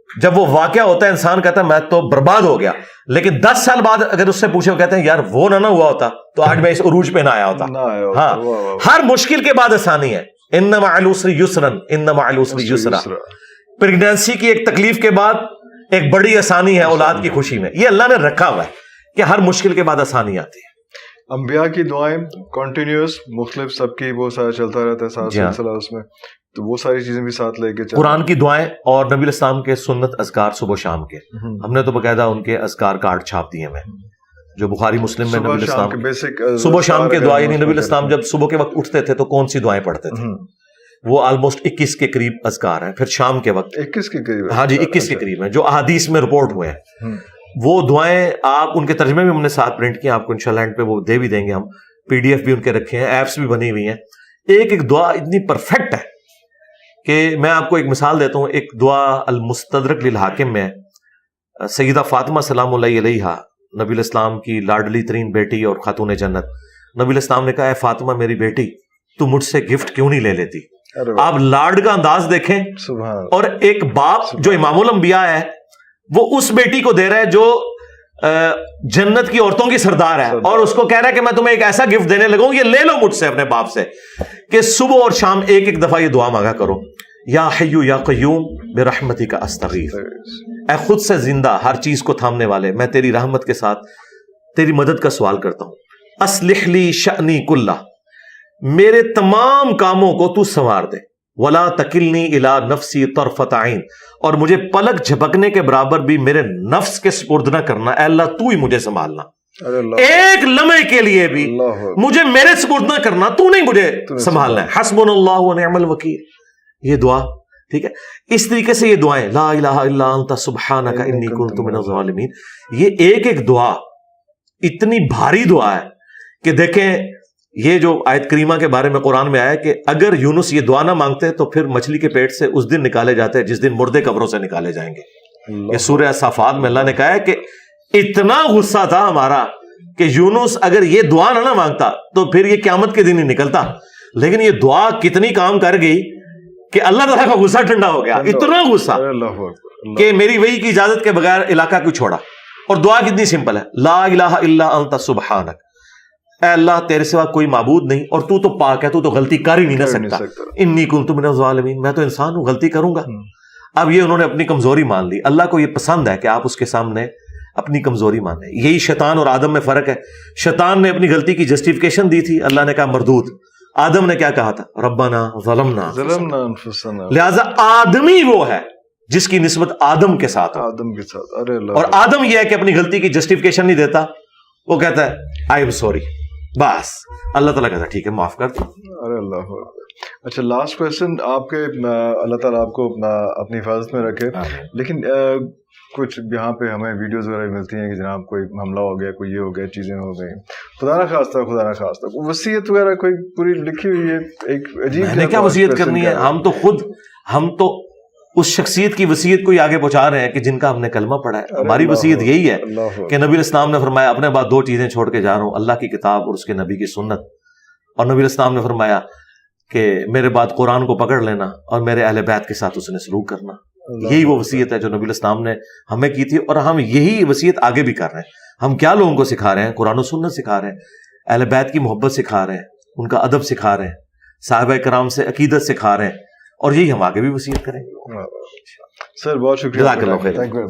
جب وہ واقعہ ہوتا ہے انسان کہتا ہے میں تو برباد ہو گیا، لیکن 10 سال بعد اگر اس سے پوچھے وہ کہتے ہیں یار وہ نہ ہوا ہوتا تو آج میں اس عروج پہ نہ آیا ہوتا. ہاں، ہر مشکل کے بعد آسانی ہے. ان مع العسر یسرا، ان مع العسر یسرا. پریگنینسی کی ایک تکلیف کے بعد ایک بڑی آسانی ہے اولاد کی خوشی میں. یہ اللہ نے رکھا ہوا ہے کہ ہر مشکل کے بعد آسانی آتی ہے. انبیاء کی دعائیں کنٹینیوس، مختلف سب کی وہ سارا چلتا رہتا ہے ساتھ سلسلہ اس میں، تو وہ ساری چیزیں بھی ساتھ لے کے قرآن کی دعائیں اور نبی الاسلام کے سنت اذکار صبح و شام کے. ہم نے تو باقاعدہ ان کے اذکار کارڈ چھاپ دیے ہیں جو بخاری مسلم میں نبی الاسلام صبح و شام کے دعا، یعنی نبی الاسلام جب صبح کے وقت اٹھتے تھے تو کون سی دعائیں پڑھتے تھے، وہ آلموسٹ 21 کے قریب اذکار ہیں. پھر شام کے وقت 21 کے قریب، ہاں جی 21 کے قریب ہیں جو احادیث میں رپورٹ ہوئے ہیں. وہ دعائیں آپ ان کے ترجمے بھی ہم نے ساتھ پرنٹ کیے، آپ کو انشاءاللہ اینڈ پہ وہ دے بھی دیں گے. ہم PDF بھی ان کے رکھے ہیں، ایپس بھی بنی ہوئی ہیں. ایک ایک دعا اتنی پرفیکٹ ہے کہ میں آپ کو ایک مثال دیتا ہوں. ایک دعا المستدرک للحاکم میں سیدہ فاطمہ سلام اللہ علیہا، نبی الاسلام کی لاڈلی ترین بیٹی اور خاتون جنت، نبی الاسلام نے کہا اے فاطمہ میری بیٹی تو مجھ سے گفٹ کیوں نہیں لے لیتی. آپ لاڈ کا انداز دیکھیں. اور ایک باپ جو امام الانبیاء ہے وہ اس بیٹی کو دے رہا ہے جو جنت کی عورتوں کی سردار ہے، اور اس کو کہہ رہا ہے کہ میں تمہیں ایک ایسا گفٹ دینے لگا ہوں، یہ لے لو مجھ سے اپنے باپ سے، کہ صبح اور شام ایک ایک دفعہ یہ دعا مانگا کرو. یا حیو یا قیوم برحمتک استغیث، اے خود سے زندہ ہر چیز کو تھامنے والے میں تیری رحمت کے ساتھ تیری مدد کا سوال کرتا ہوں. اصلح لی شأنی کلہ، میرے تمام کاموں کو تو سنوار دے. ولا تکلنی الی نفسی طرفۃ عین، اور مجھے پلک جھپکنے کے برابر بھی میرے نفس کے سپرد نہ کرنا. اے اللہ تو ہی مجھے سنبھالنا، ایک لمحے کے لیے بھی مجھے میرے سپرد نہ کرنا، تو نہیں مجھے سنبھالنا ہے. حسبنا اللہ ونعم الوکیل. یہ دعا ٹھیک ہے. اس طریقے سے یہ دعائیں لا الہ الا انت سبحانک انی کنت من الظالمین، یہ ایک ایک دعا اتنی بھاری دعا ہے کہ دیکھیں یہ جو آیت کریمہ کے بارے میں قرآن میں آیا کہ اگر یونس یہ دعا نہ مانگتے تو پھر مچھلی کے پیٹ سے اس دن نکالے جاتے جس دن مردے قبروں سے نکالے جائیں گے. یہ سورہ صافات میں اللہ نے کہا ہے کہ اتنا غصہ تھا ہمارا کہ یونس اگر یہ دعا نہ مانگتا تو پھر یہ قیامت کے دن ہی نکلتا. لیکن یہ دعا کتنی کام کر گئی کہ اللہ تعالیٰ کا غصہ ٹھنڈا ہو گیا. اتنا غصہ کہ میری وحی کی اجازت کے بغیر علاقہ کو چھوڑا. اور دعا کتنی سمپل ہے، لا الہ الا انت سبحانک، اے اللہ تیرے سوا کوئی معبود نہیں اور تو پاک ہے، تو غلطی کر ہی نہیں نہ سکتا. انی کنت من الظالمین، میں تو انسان ہوں، غلطی کروں گا. اب یہ انہوں نے اپنی کمزوری مان لی. اللہ کو یہ پسند ہے کہ آپ اس کے سامنے اپنی کمزوری مانیں. یہی شیطان اور آدم میں فرق ہے. شیطان نے اپنی غلطی کی جسٹیفیکیشن دی تھی، اللہ نے کہا مردود. آدم نے کیا کہا تھا، ربنا ظلمنا انفسنا. لہذا آدمی وہ ہے جس کی نسبت آدم کے ساتھ ہو. آدم کے ساتھ. ارے اللہ. اور آدم یہ ہے کہ اپنی غلطی کی جسٹیفیکیشن نہیں دیتا، وہ کہتا ہے آئی ایم سوری، بس اللہ تعالیٰ کہتا ہے ٹھیک ہے معاف کر دو. ارے اللہ. اچھا لاسٹ کوشچن آپ کے، اللہ تعالیٰ آپ کو اپنی حفاظت میں رکھے. لیکن کچھ یہاں پہ ہمیں ویڈیوز وغیرہ ملتی ہیں کہ جناب کوئی حملہ ہو گیا، کوئی یہ ہو گیا، چیزیں ہو گئی، خدا نہ خواستہ وصیت وغیرہ کوئی پوری لکھی ہوئی ہے؟ ایک عجیب، میں نے کیا وصیت کرنی ہے؟ ہم تو اس شخصیت کی وصیت کو ہی آگے پہنچا رہے ہیں کہ جن کا ہم نے کلمہ پڑھا ہے. ہماری وصیت یہی ہے کہ نبی الاسلام نے فرمایا اپنے بعد 2 چیزیں چھوڑ کے جا رہا ہوں، اللہ کی کتاب اور اس کے نبی کی سنت. اور نبی الاسلام نے فرمایا کہ میرے بعد قرآن کو پکڑ لینا اور میرے اہل بیت کے ساتھ اس نے سلوک کرنا. یہی وہ وصیت ہے جو نبی الاسلام نے ہمیں کی تھی، اور ہم یہی وصیت آگے بھی کر رہے ہیں. ہم کیا لوگوں کو سکھا رہے ہیں؟ قرآن و سنت سکھا رہے ہیں، اہل بیت کی محبت سکھا رہے ہیں، ان کا ادب سکھا رہے ہیں، صحابہ کرام سے عقیدت سکھا رہے ہیں، اور یہی ہم آگے بھی وصیت کریں گے. سر بہت شکریہ. جزاک اللہ خیر. Thank you.